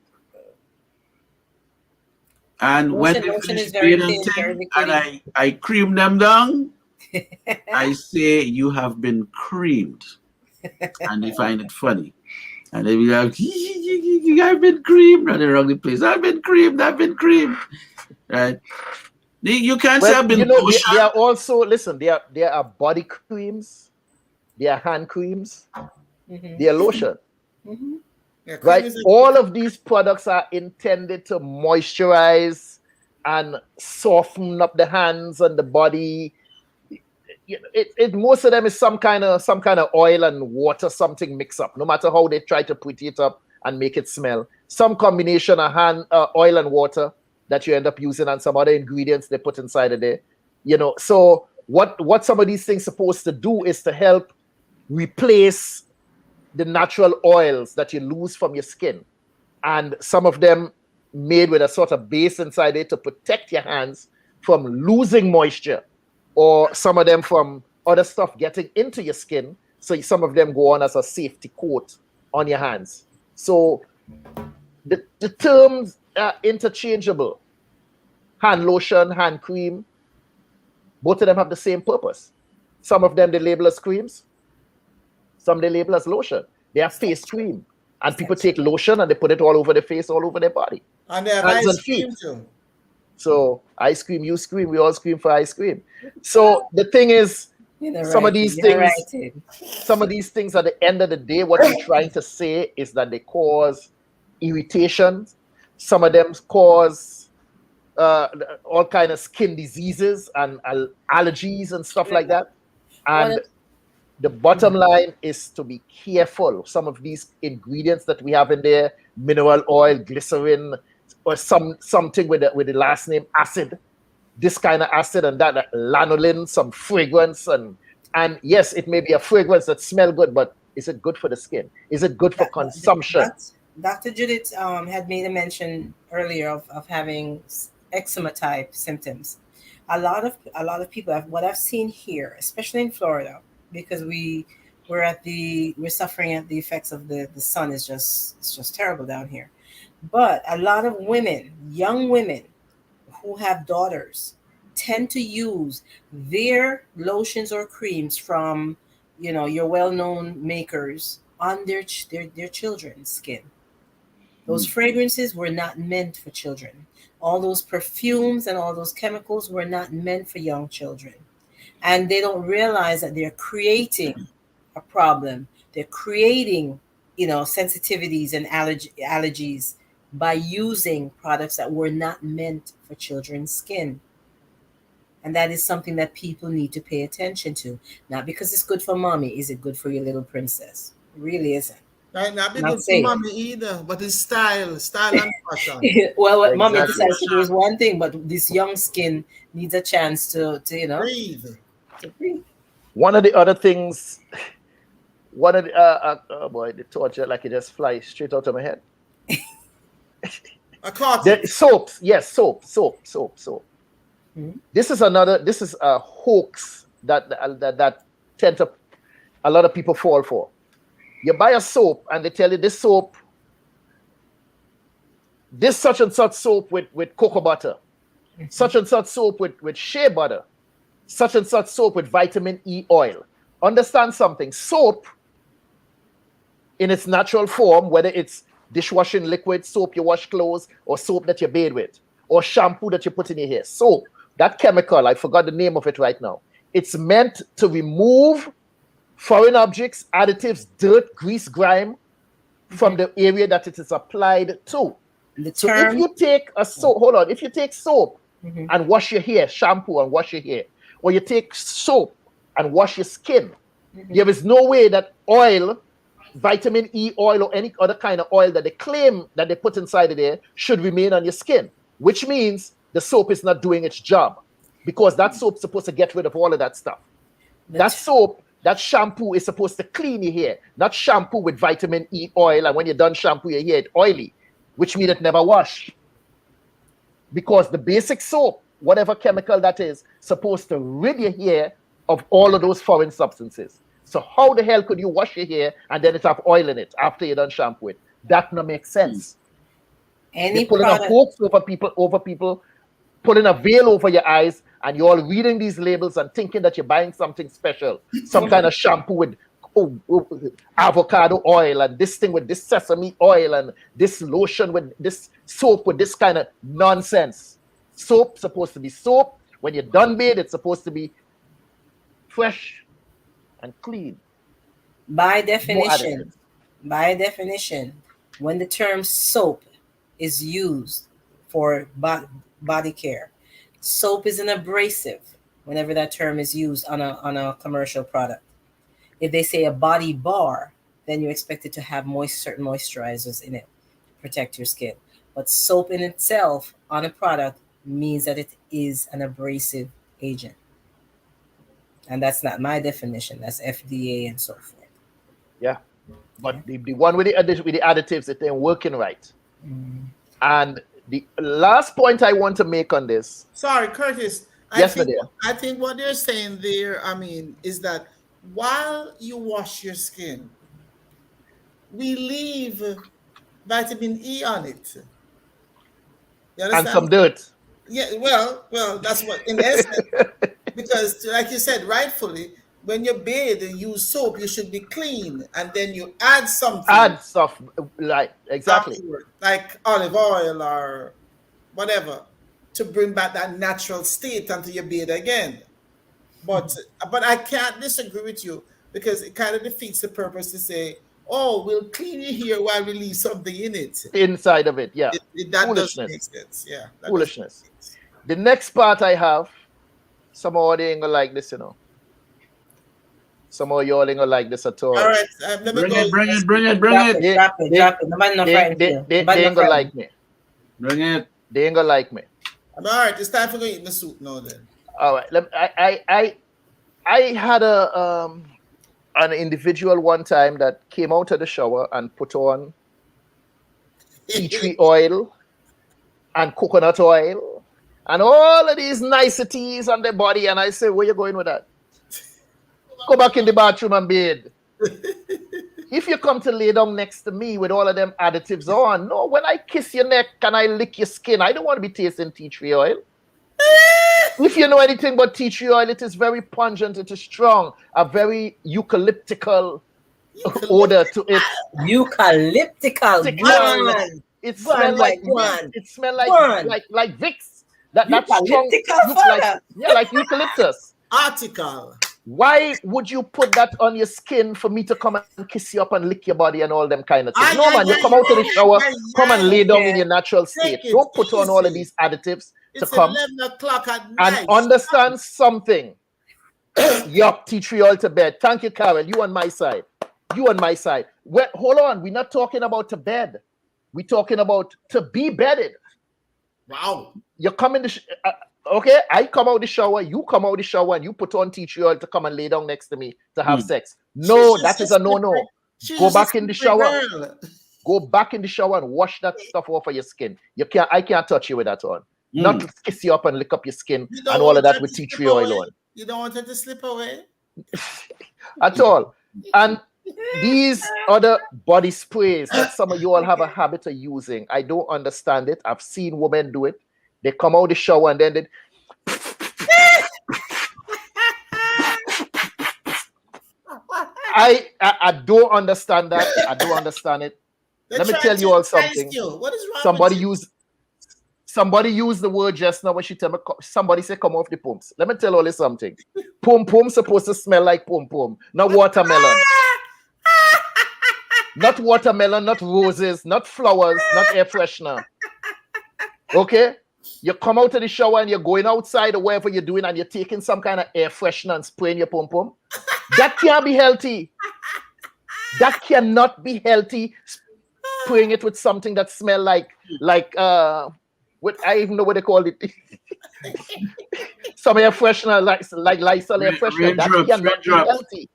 And when they Lotion finish is very bathing thin, very and I cream them down, I say you have been creamed. And they find it funny. And they be like, I've been creamed. And they're wrong place. I've been creamed. Right? You can't say I've been lotion. They are also, listen, there are body creams, there are hand creams, they are lotion. Mm-hmm. Yeah, Right? All of these products are intended to moisturize and soften up the hands and the body. Most of them is some kind of oil and water, something mix up. No matter how they try to put it up and make it smell, some combination of oil and water that you end up using, and some other ingredients they put inside of there. So what some of these things supposed to do is to help replace the natural oils that you lose from your skin, and some of them made with a sort of base inside it to protect your hands from losing moisture, or some of them from other stuff getting into your skin. So some of them go on as a safety coat on your hands. So the terms are interchangeable. Hand lotion, hand cream, both of them have the same purpose. Some of them they label as creams, some they label as lotion. They are face cream, and people take lotion and they put it all over their face, all over their body. And they have hands and ice cream feet. too. So ice cream, you scream, we all scream for ice cream. So the thing is, some of these things at the end of the day, what you're trying to say is that they cause irritation. Some of them cause all kind of skin diseases and allergies and stuff like that. And the bottom line is to be careful. Some of these ingredients that we have in there, mineral oil, glycerin, or something with the last name acid, this kind of acid and that lanolin, some fragrance, and yes, it may be a fragrance that smell good, but is it good for the skin? Is it good for consumption? Dr. Judith had made a mention earlier of having eczema type symptoms. A lot of people, what I've seen here, especially in Florida, because we're suffering at the effects of the sun. It's just terrible down here. But a lot of women, young women who have daughters, tend to use their lotions or creams from your well-known makers on their children's skin. Those fragrances were not meant for children. All those perfumes and all those chemicals were not meant for young children. And they don't realize that they're creating a problem. They're creating, sensitivities and allergies by using products that were not meant for children's skin. And that is something that people need to pay attention to. Not because it's good for mommy. Is it good for your little princess? It really isn't. Right, not be good for mommy either, but it's style and fashion. Well, what mommy decides to do is one thing, but this young skin needs a chance to breathe. To breathe. One of the other things, oh boy, the torture like it just flies straight out of my head. I caught it. Soap. Mm-hmm. This is a hoax that tend to a lot of people fall for. You buy a soap and they tell you this soap, this such and such soap with cocoa butter, such and such soap with shea butter, such and such soap with vitamin E oil. Understand something, soap in its natural form, whether it's dishwashing liquid, soap you wash clothes, or soap that you bathe with, or shampoo that you put in your hair. Soap, that chemical, I forgot the name of it right now. It's meant to remove foreign objects, additives, dirt, grease, grime from the area that it is applied to. So if you take a soap, hold on, if you take soap and wash your hair, shampoo and wash your hair, or you take soap and wash your skin, there is no way that oil, vitamin E oil, or any other kind of oil that they claim that they put inside of there should remain on your skin, which means the soap is not doing its job, because that soap's supposed to get rid of all of that stuff. That soap, that shampoo is supposed to clean your hair, not shampoo with vitamin E oil, and when you're done shampoo your hair, it's oily, which means it never wash. Because the basic soap, whatever chemical that is, supposed to rid your hair of all of those foreign substances. So how the hell could you wash your hair and then it have oil in it after you done shampoo it? That no makes sense. You're pulling a hoax over people, pulling a veil over your eyes, and you're all reading these labels and thinking that you're buying something special, some kind of shampoo with avocado oil, and this thing with this sesame oil, and this lotion with this soap with this kind of nonsense. Soap supposed to be soap. When you're done bathed, it's supposed to be fresh and clean. By definition, when the term soap is used for body care, soap is an abrasive whenever that term is used on a commercial product. If they say a body bar, then you expect it to have certain moisturizers in it, protect your skin. But soap in itself on a product means that it is an abrasive agent. And that's not my definition. That's FDA and so forth. Yeah. But the one with the additives, it ain't working right. And the last point I want to make on this. Sorry, Curtis. Yes, my dear. I think what they're saying there, is that while you wash your skin, we leave vitamin E on it. And some dirt. Yeah, well, that's what, in essence, because like you said, rightfully, when you bathe and use soap, you should be clean, and then you add something. Add stuff, like, exactly. Afterward, like olive oil or whatever, to bring back that natural state until you bathe again. But I can't disagree with you, because it kind of defeats the purpose to say, oh, we'll clean you here while we leave something in it. Inside of it, yeah. That doesn't make sense. Yeah. Foolishness. The next part I have, somehow they ain't gonna like this, Somehow you all ain't gonna like this at all. All right, let me bring go. it. Drop it. They ain't gonna like me. Bring it. They ain't gonna like me. All right, it's time for going to eat the soup now then. All right. I had an individual one time that came out of the shower and put on tea tree oil and coconut oil and all of these niceties on their body, and I said, where you going with that? Go back in the bathroom and bathe. If you come to lay down next to me with all of them additives on, no, when I kiss your neck and I lick your skin, I don't want to be tasting tea tree oil. If you know anything about tea tree oil, it is very pungent, it is strong, a very eucalyptical odor to it. Eucalyptical. It smells like Vicks. That's strong. Like eucalyptus. Article. Why would you put that on your skin for me to come and kiss you up and lick your body and all them kind of things? No, man, you come out of the shower, come and lay down in your natural state. Don't put on all of these additives to come. 11 o'clock at night. And understand something. Yup, tea tree oil to bed. Thank you, Carol. You on my side. Well, hold on. We're not talking about to bed. We're talking about to be bedded. Wow. You come in the okay, I come out the shower, you come out the shower, and you put on tea tree oil to come and lay down next to me to have sex. No, that is a no-no. Go back in the shower. Go back in the shower and wash that stuff off of your skin. I can't touch you with that on. Not to kiss you up and lick up your skin and all of that with tea tree oil on. You don't want it to slip away? At all. And these other body sprays that some of you all have a habit of using, I don't understand it. I've seen women do it. They come out the shower and then they I don't understand that. I don't understand it. Let me tell you all something. What is wrong Somebody used the word just now when she tell me somebody say come off the pumps. Let me tell all you something. Pum pum supposed to smell like pum pum, not watermelon. Not watermelon, not roses, not flowers, not air freshener. Okay? You come out of the shower and you're going outside or wherever you're doing and you're taking some kind of air freshener and spraying your pum pum. That can't be healthy. That cannot be healthy. Spraying it with something that smell like what I even know what they call it. Some air freshener like Lysol air freshener. That cannot be healthy.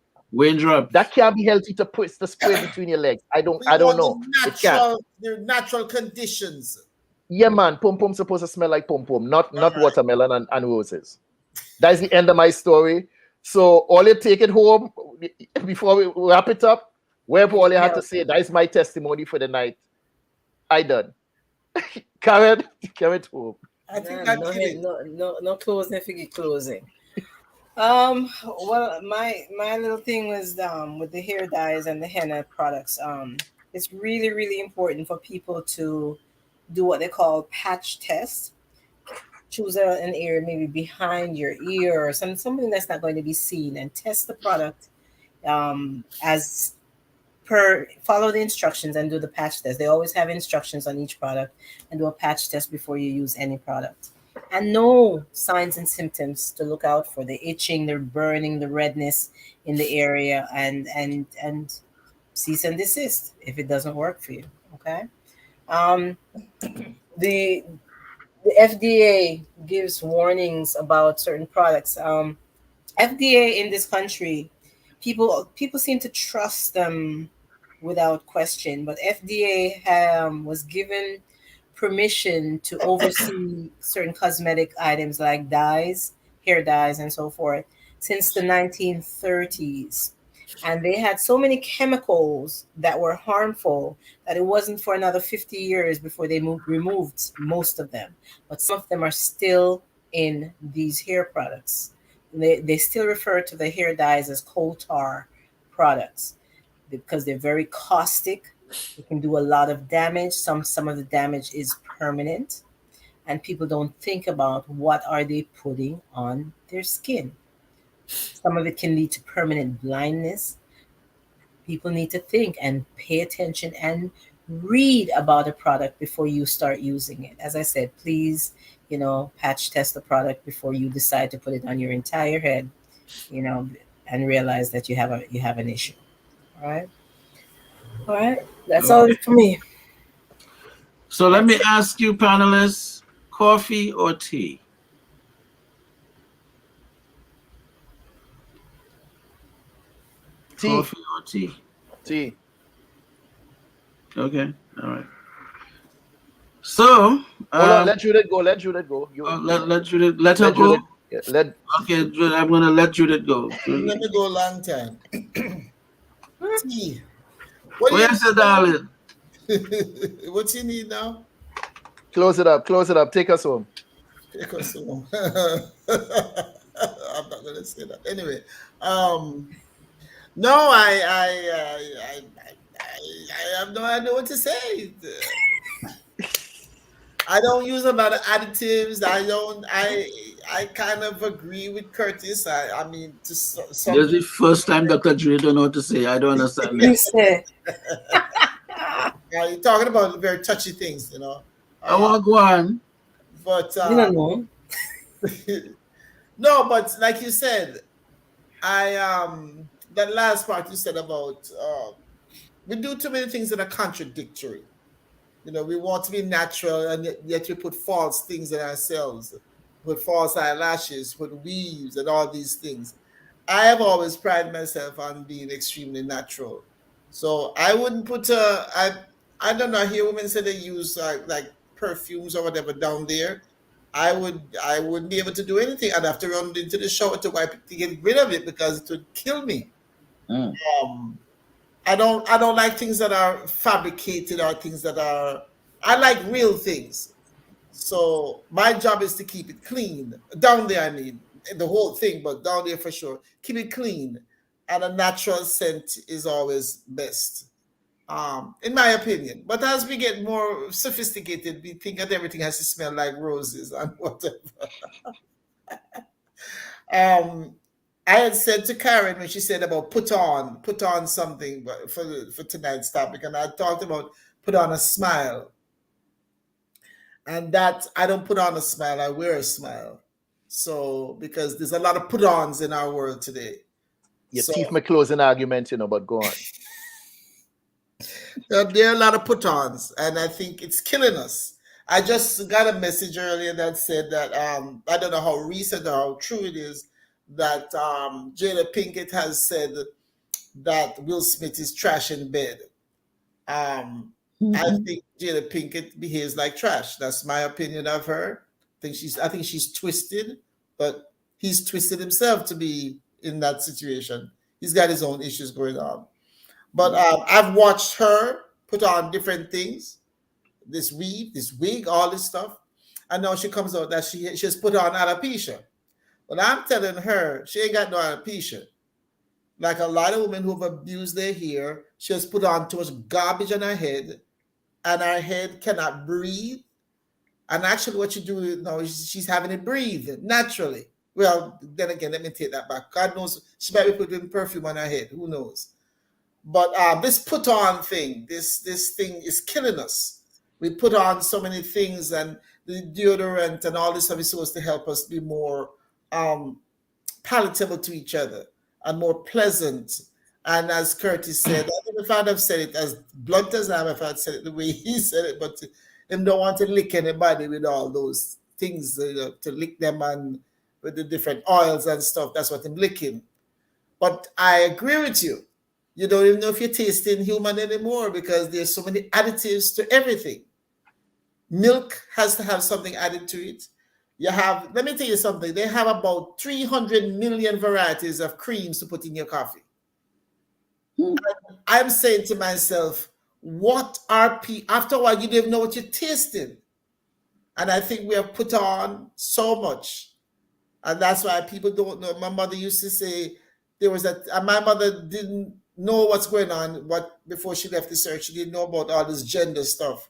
That can't be healthy to spray between your legs. I don't know. The natural conditions. Yeah, man. Pum pum supposed to smell like pum pum, not watermelon and roses. That's the end of my story. So all you take it home before we wrap it up. Wherever all you have to say, that is my testimony for the night. I done. Karin, carry it home. I think no closing if you get closing. Well, my little thing was with the hair dyes and the henna products. It's really, really important for people to do what they call patch tests. Choose an area maybe behind your ear or something that's not going to be seen, and test the product as per. Follow the instructions and do the patch test. They always have instructions on each product, and do a patch test before you use any product. And know signs and symptoms to look out for: the itching, the burning, the redness in the area, and cease and desist if it doesn't work for you. Okay. The FDA gives warnings about certain products. FDA in this country, people seem to trust them without question, but FDA was given permission to oversee certain cosmetic items like dyes, hair dyes, and so forth since the 1930s. And they had so many chemicals that were harmful that it wasn't for another 50 years before they removed most of them. But some of them are still in these hair products. They still refer to the hair dyes as coal tar products because they're very caustic. It can do a lot of damage. Some of the damage is permanent, and people don't think about what are they putting on their skin. Some of it can lead to permanent blindness. People need to think and pay attention and read about a product before you start using it. As I said, please, patch test the product before you decide to put it on your entire head, and realize that you have an issue. All right. That's all for me. So let me ask you, panelists, coffee or tea? Tea. Coffee or tea? Tea. Okay. All right. So hold on, let Judith go. Let Judith go. Let Judith let her go. Okay, Judith, I'm gonna let Judith go. Let me go a long time. Tea. What is it, darling? What you need now? Close it up. Take us home. Take us home. I'm not gonna say that. Anyway, no, I have no idea what to say. I don't use a lot of additives. I kind of agree with Curtis. I mean, to some. This is the first time Dr. Dre don't know what to say. I don't understand that. You're talking about very touchy things, I want go on. But you don't know. No, but like you said, that last part you said about we do too many things that are contradictory. We want to be natural, and yet we put false things in ourselves, put false eyelashes, put weaves, and all these things. I have always prided myself on being extremely natural, so I wouldn't put I don't know. I hear women say they use like perfumes or whatever down there. I wouldn't be able to do anything. I'd have to run into the shower to wipe it to get rid of it because it would kill me. I don't like things that are fabricated or things that are. I like real things. So my job is to keep it clean down there. I mean, the whole thing, but down there for sure, keep it clean, and a natural scent is always best, in my opinion. But as we get more sophisticated, we think that everything has to smell like roses and whatever. I had said to Karin when she said about put on something for tonight's topic, and I talked about put on a smile. And that I don't put on a smile, I wear a smile. So because there's a lot of put-ons in our world today. Your teeth may close an argument, but go on. There are a lot of put-ons, and I think it's killing us. I just got a message earlier that said that I don't know how recent or how true it is that Jada Pinkett has said that Will Smith is trash in bed. I think Jada Pinkett behaves like trash. That's my opinion of her. I think she's twisted, but he's twisted himself to be in that situation. He's got his own issues going on. But I've watched her put on different things, this weave, this wig, all this stuff. And now she comes out that she has put on alopecia. But I'm telling her, she ain't got no alopecia. Like a lot of women who have abused their hair, she has put on too much garbage on her head, and her head cannot breathe. And actually what you do now is she's having it breathe naturally. Well, then again, let me take that back. God knows, she might be putting perfume on her head. Who knows? But this put on thing, this thing is killing us. We put on so many things, and the deodorant and all this stuff is supposed to help us be more palatable to each other and more pleasant. And as Curtis said, I don't know if I'd have said it as blunt as I have if I'd said it the way he said it, but him don't want to lick anybody with all those things, to lick them and with the different oils and stuff. That's what I'm licking. But I agree with you. You don't even know if you're tasting human anymore because there's so many additives to everything. Milk has to have something added to it. Let me tell you something. They have about 300 million varieties of creams to put in your coffee. I'm saying to myself, after a while, you don't even know what you're tasting. And I think we have put on so much. And that's why people don't know. My mother used to say my mother didn't know what's going on before she left the church. She didn't know about all this gender stuff.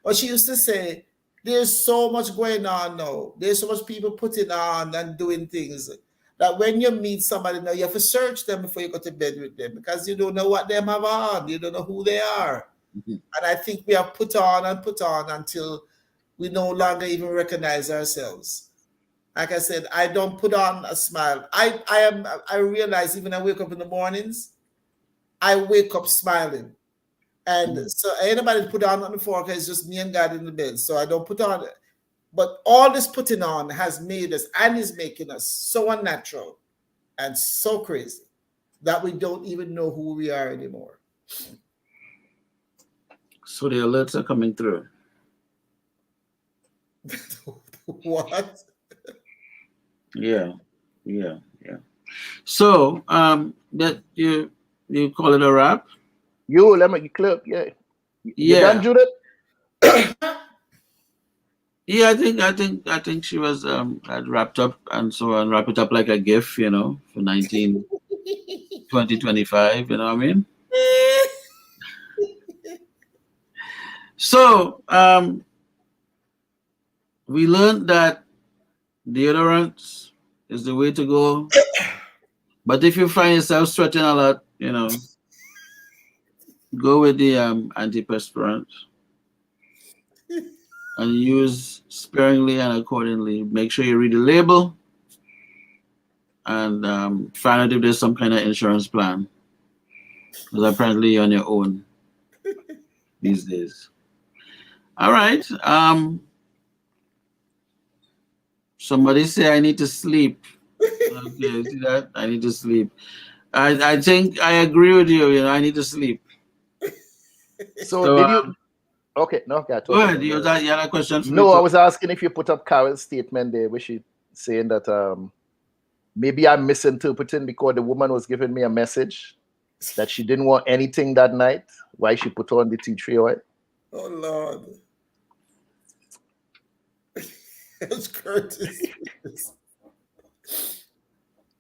But she used to say, there's so much going on now. There's so much people putting on and doing things that when you meet somebody now, you have to search them before you go to bed with them because you don't know what they have on. You don't know who they are. Mm-hmm. And I think we have put on until we no longer even recognize ourselves. Like I said, I don't put on a smile. I realize even I wake up in the mornings, I wake up smiling. And so anybody put on the fork is just me and God in the bed. So I don't put on it. But all this putting on has made us and is making us so unnatural and so crazy that we don't even know who we are anymore. So the alerts are coming through. What? Yeah. So that you call it a wrap? Let me clip. Yeah. You done, Judith? Yeah, I think she was had wrapped up and so on, wrap it up like a gift, for 2025, you know what I mean? So we learned that deodorant is the way to go. But if you find yourself sweating a lot, go with the antiperspirant and use sparingly and accordingly. Make sure you read the label and find out if there's some kind of insurance plan. Because apparently you're on your own these days. All right. Somebody say I need to sleep. Okay, see that? I need to sleep. I think I agree with you. I need to sleep. So did you? Okay, no. Go ahead. You had a question for me? No, I was asking if you put up Carol's statement there, where she saying that maybe I'm misinterpreting because the woman was giving me a message that she didn't want anything that night. Why she put on the tea tree oil? Oh Lord. It's Curtis.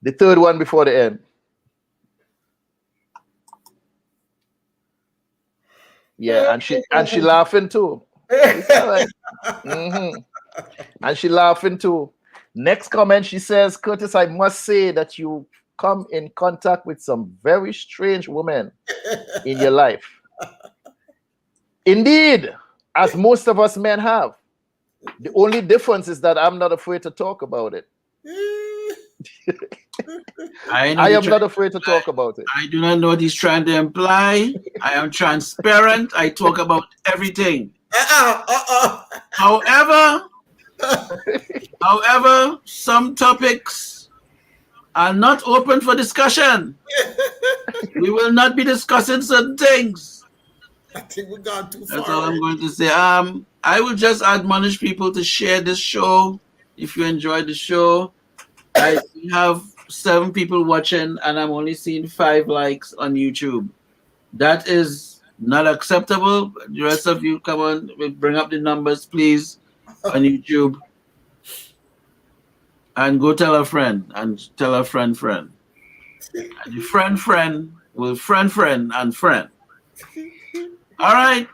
The third one before the end. Yeah, and she laughing too. It's all right. And she laughing too. Next comment, she says, Curtis, I must say that you come in contact with some very strange women in your life. Indeed, as most of us men have. The only difference is that I'm not afraid to talk about it. I am not afraid to talk about it. I do not know what he's trying to imply. I am transparent. I talk about everything. However, some topics are not open for discussion. We will not be discussing certain things. I think we've gone too far. That's all I'm going to say. I will just admonish people to share this show. If you enjoyed the show, I have 7 people watching, and I'm only seeing 5 likes on YouTube. That is not acceptable. The rest of you, come on, we'll bring up the numbers, please, on YouTube. And go tell a friend, and tell a friend. And the friend will friend and friend. All right.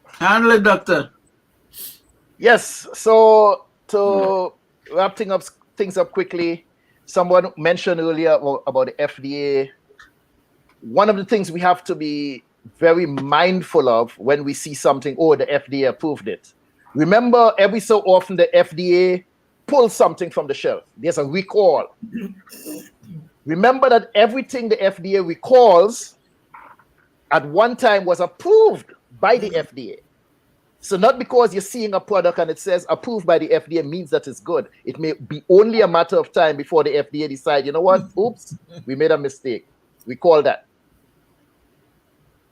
Handle it, doctor. Yes. So to wrap things up quickly, someone mentioned earlier about the FDA. One of the things we have to be very mindful of when we see something, the FDA approved it. Remember, every so often the FDA pulls something from the shelf. There's a recall. Remember that everything the FDA recalls at one time was approved by the FDA. So not because you're seeing a product and it says approved by the FDA means that it's good. It may be only a matter of time before the FDA decide, you know what? Oops, we made a mistake. We call that.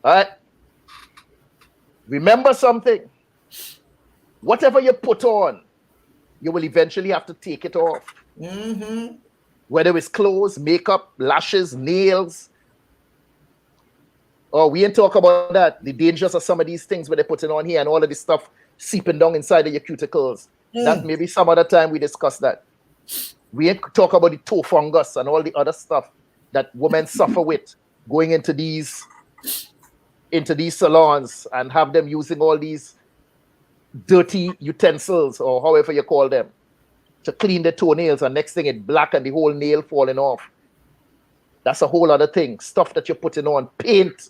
All right? Remember something. Whatever you put on, you will eventually have to take it off. Whether it's clothes, makeup, lashes, nails. Oh, we ain't talk about that. The dangers of some of these things where they're putting on here and all of this stuff seeping down inside of your cuticles. That maybe some other time we discuss that. We ain't talk about the toe fungus and all the other stuff that women suffer with going into these salons and have them using all these dirty utensils or however you call them to clean their toenails, and next thing it's black and the whole nail falling off. That's a whole other thing. Stuff that you're putting on. Paint.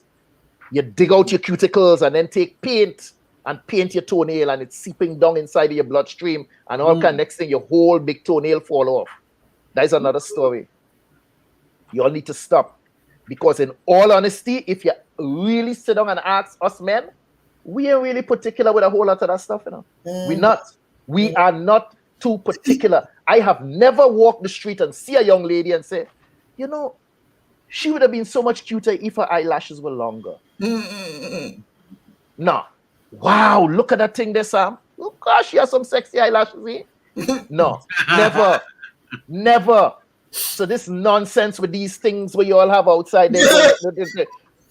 You dig out your cuticles and then take paint and paint your toenail, and it's seeping down inside of your bloodstream, and all kind. Next thing your whole big toenail fall off. That is another story. You all need to stop, because in all honesty, if you really sit down and ask us men, we ain't really particular with a whole lot of that stuff, you know. We're not. We are not too particular. I have never walked the street and see a young lady and say, you know, she would have been so much cuter if her eyelashes were longer. No. Wow, look at that thing there, Sam. Oh gosh, she has some sexy eyelashes, eh? No, never. Never. So this nonsense with these things where you all have outside there,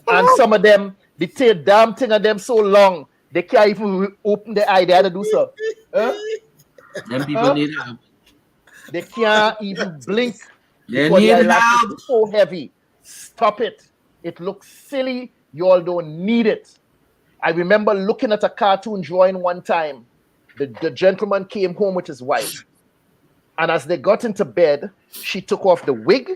and some of them, the damn thing of them so long, they can't even open their eye. They had to do so. Them people need help. They can't even blink. They need help. It's so heavy. Stop it. It looks silly. You all don't need it. I remember looking at a cartoon drawing one time. The gentleman came home with his wife. And as they got into bed, she took off the wig.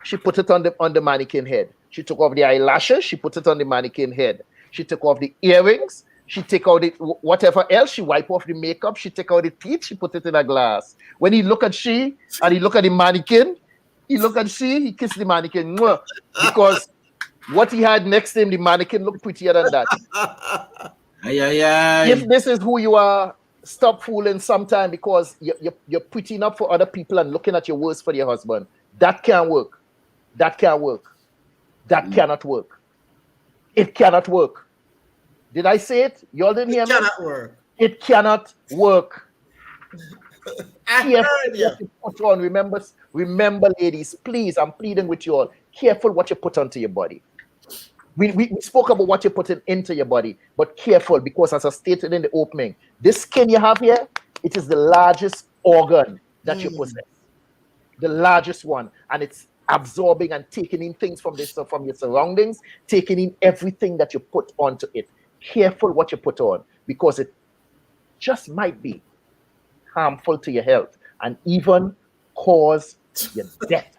She put it on the mannequin head. She took off the eyelashes. She put it on the mannequin head. She took off the earrings. She take out the whatever else. She wipe off the makeup. She take out the teeth. She put it in a glass. When he look at she and he look at the mannequin, he look at she, he kiss the mannequin. Because what he had next to him, the mannequin looked prettier than that. If this is who you are, stop fooling sometime, because you're pretty enough for other people and looking at your worst for your husband. That can't work. That can't work. That cannot work. It cannot work. Did I say it? You all didn't hear me? It cannot work. It cannot work. I Careful heard you. what you put on. Remember, ladies, please, I'm pleading with you all. Careful what you put onto your body. We spoke about what you're putting into your body, but careful because, as I stated in the opening, this skin you have here, it is the largest organ that you possess, the largest one, and it's absorbing and taking in things from from your surroundings, taking in everything that you put onto it. Careful what you put on because it just might be harmful to your health and even cause your death.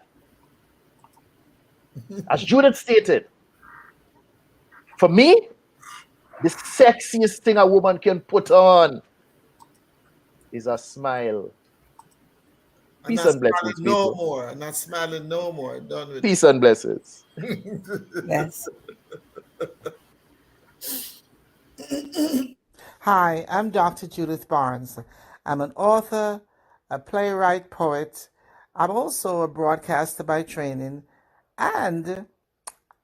As Judith stated, for me, the sexiest thing a woman can put on is a smile. I'm Peace not and smiling blessings, no people. more. I'm not smiling no more. Done with Peace and blessings. Yes. Hi, I'm Dr. Judith Barnes. I'm an author, a playwright, poet. I'm also a broadcaster by training, and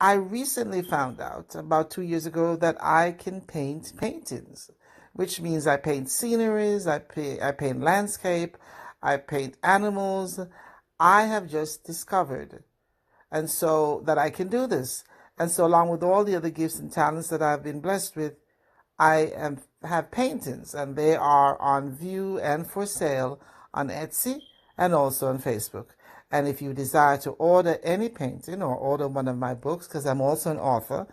I recently found out about 2 years ago that I can paint paintings, which means I paint sceneries, I paint landscape, I paint animals. I have just discovered, and so that I can do this. And so, along with all the other gifts and talents that I've been blessed with, have paintings, and they are on view and for sale on Etsy and also on Facebook. And if you desire to order any painting or order one of my books, because I'm also an author,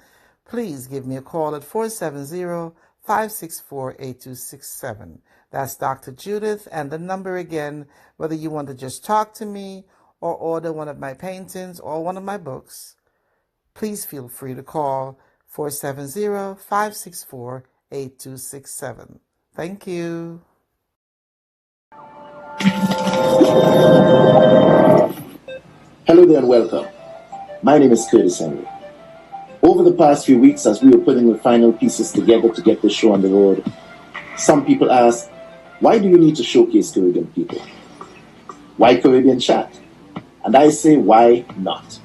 please give me a call at 470-564-8267. That's Dr. Judith, and the number again, whether you want to just talk to me or order one of my paintings or one of my books, please feel free to call 470-564-8267. Thank you. Hello there and welcome. My name is Curtis Henry. Over the past few weeks, as we were putting the final pieces together to get the show on the road, some people asked, why do you need to showcase Caribbean people? Why Caribbean Chatt? And I say, why not?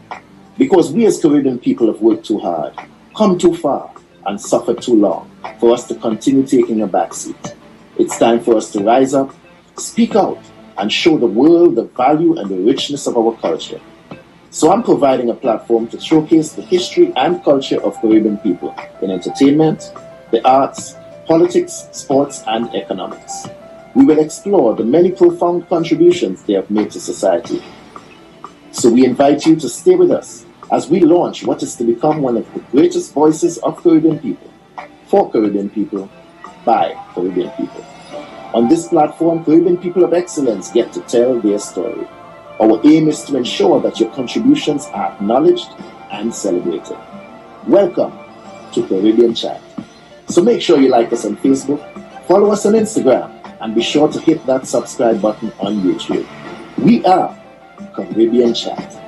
Because we as Caribbean people have worked too hard, come too far, and suffered too long for us to continue taking a backseat. It's time for us to rise up, speak out, and show the world the value and the richness of our culture. So I'm providing a platform to showcase the history and culture of Caribbean people in entertainment, the arts, politics, sports, and economics. We will explore the many profound contributions they have made to society. So we invite you to stay with us as we launch what is to become one of the greatest voices of Caribbean people, for Caribbean people, by Caribbean people. On this platform, Caribbean people of excellence get to tell their story. Our aim is to ensure that your contributions are acknowledged and celebrated. Welcome to Caribbean Chat. So make sure you like us on Facebook, follow us on Instagram, and be sure to hit that subscribe button on YouTube. We are Caribbean Chat.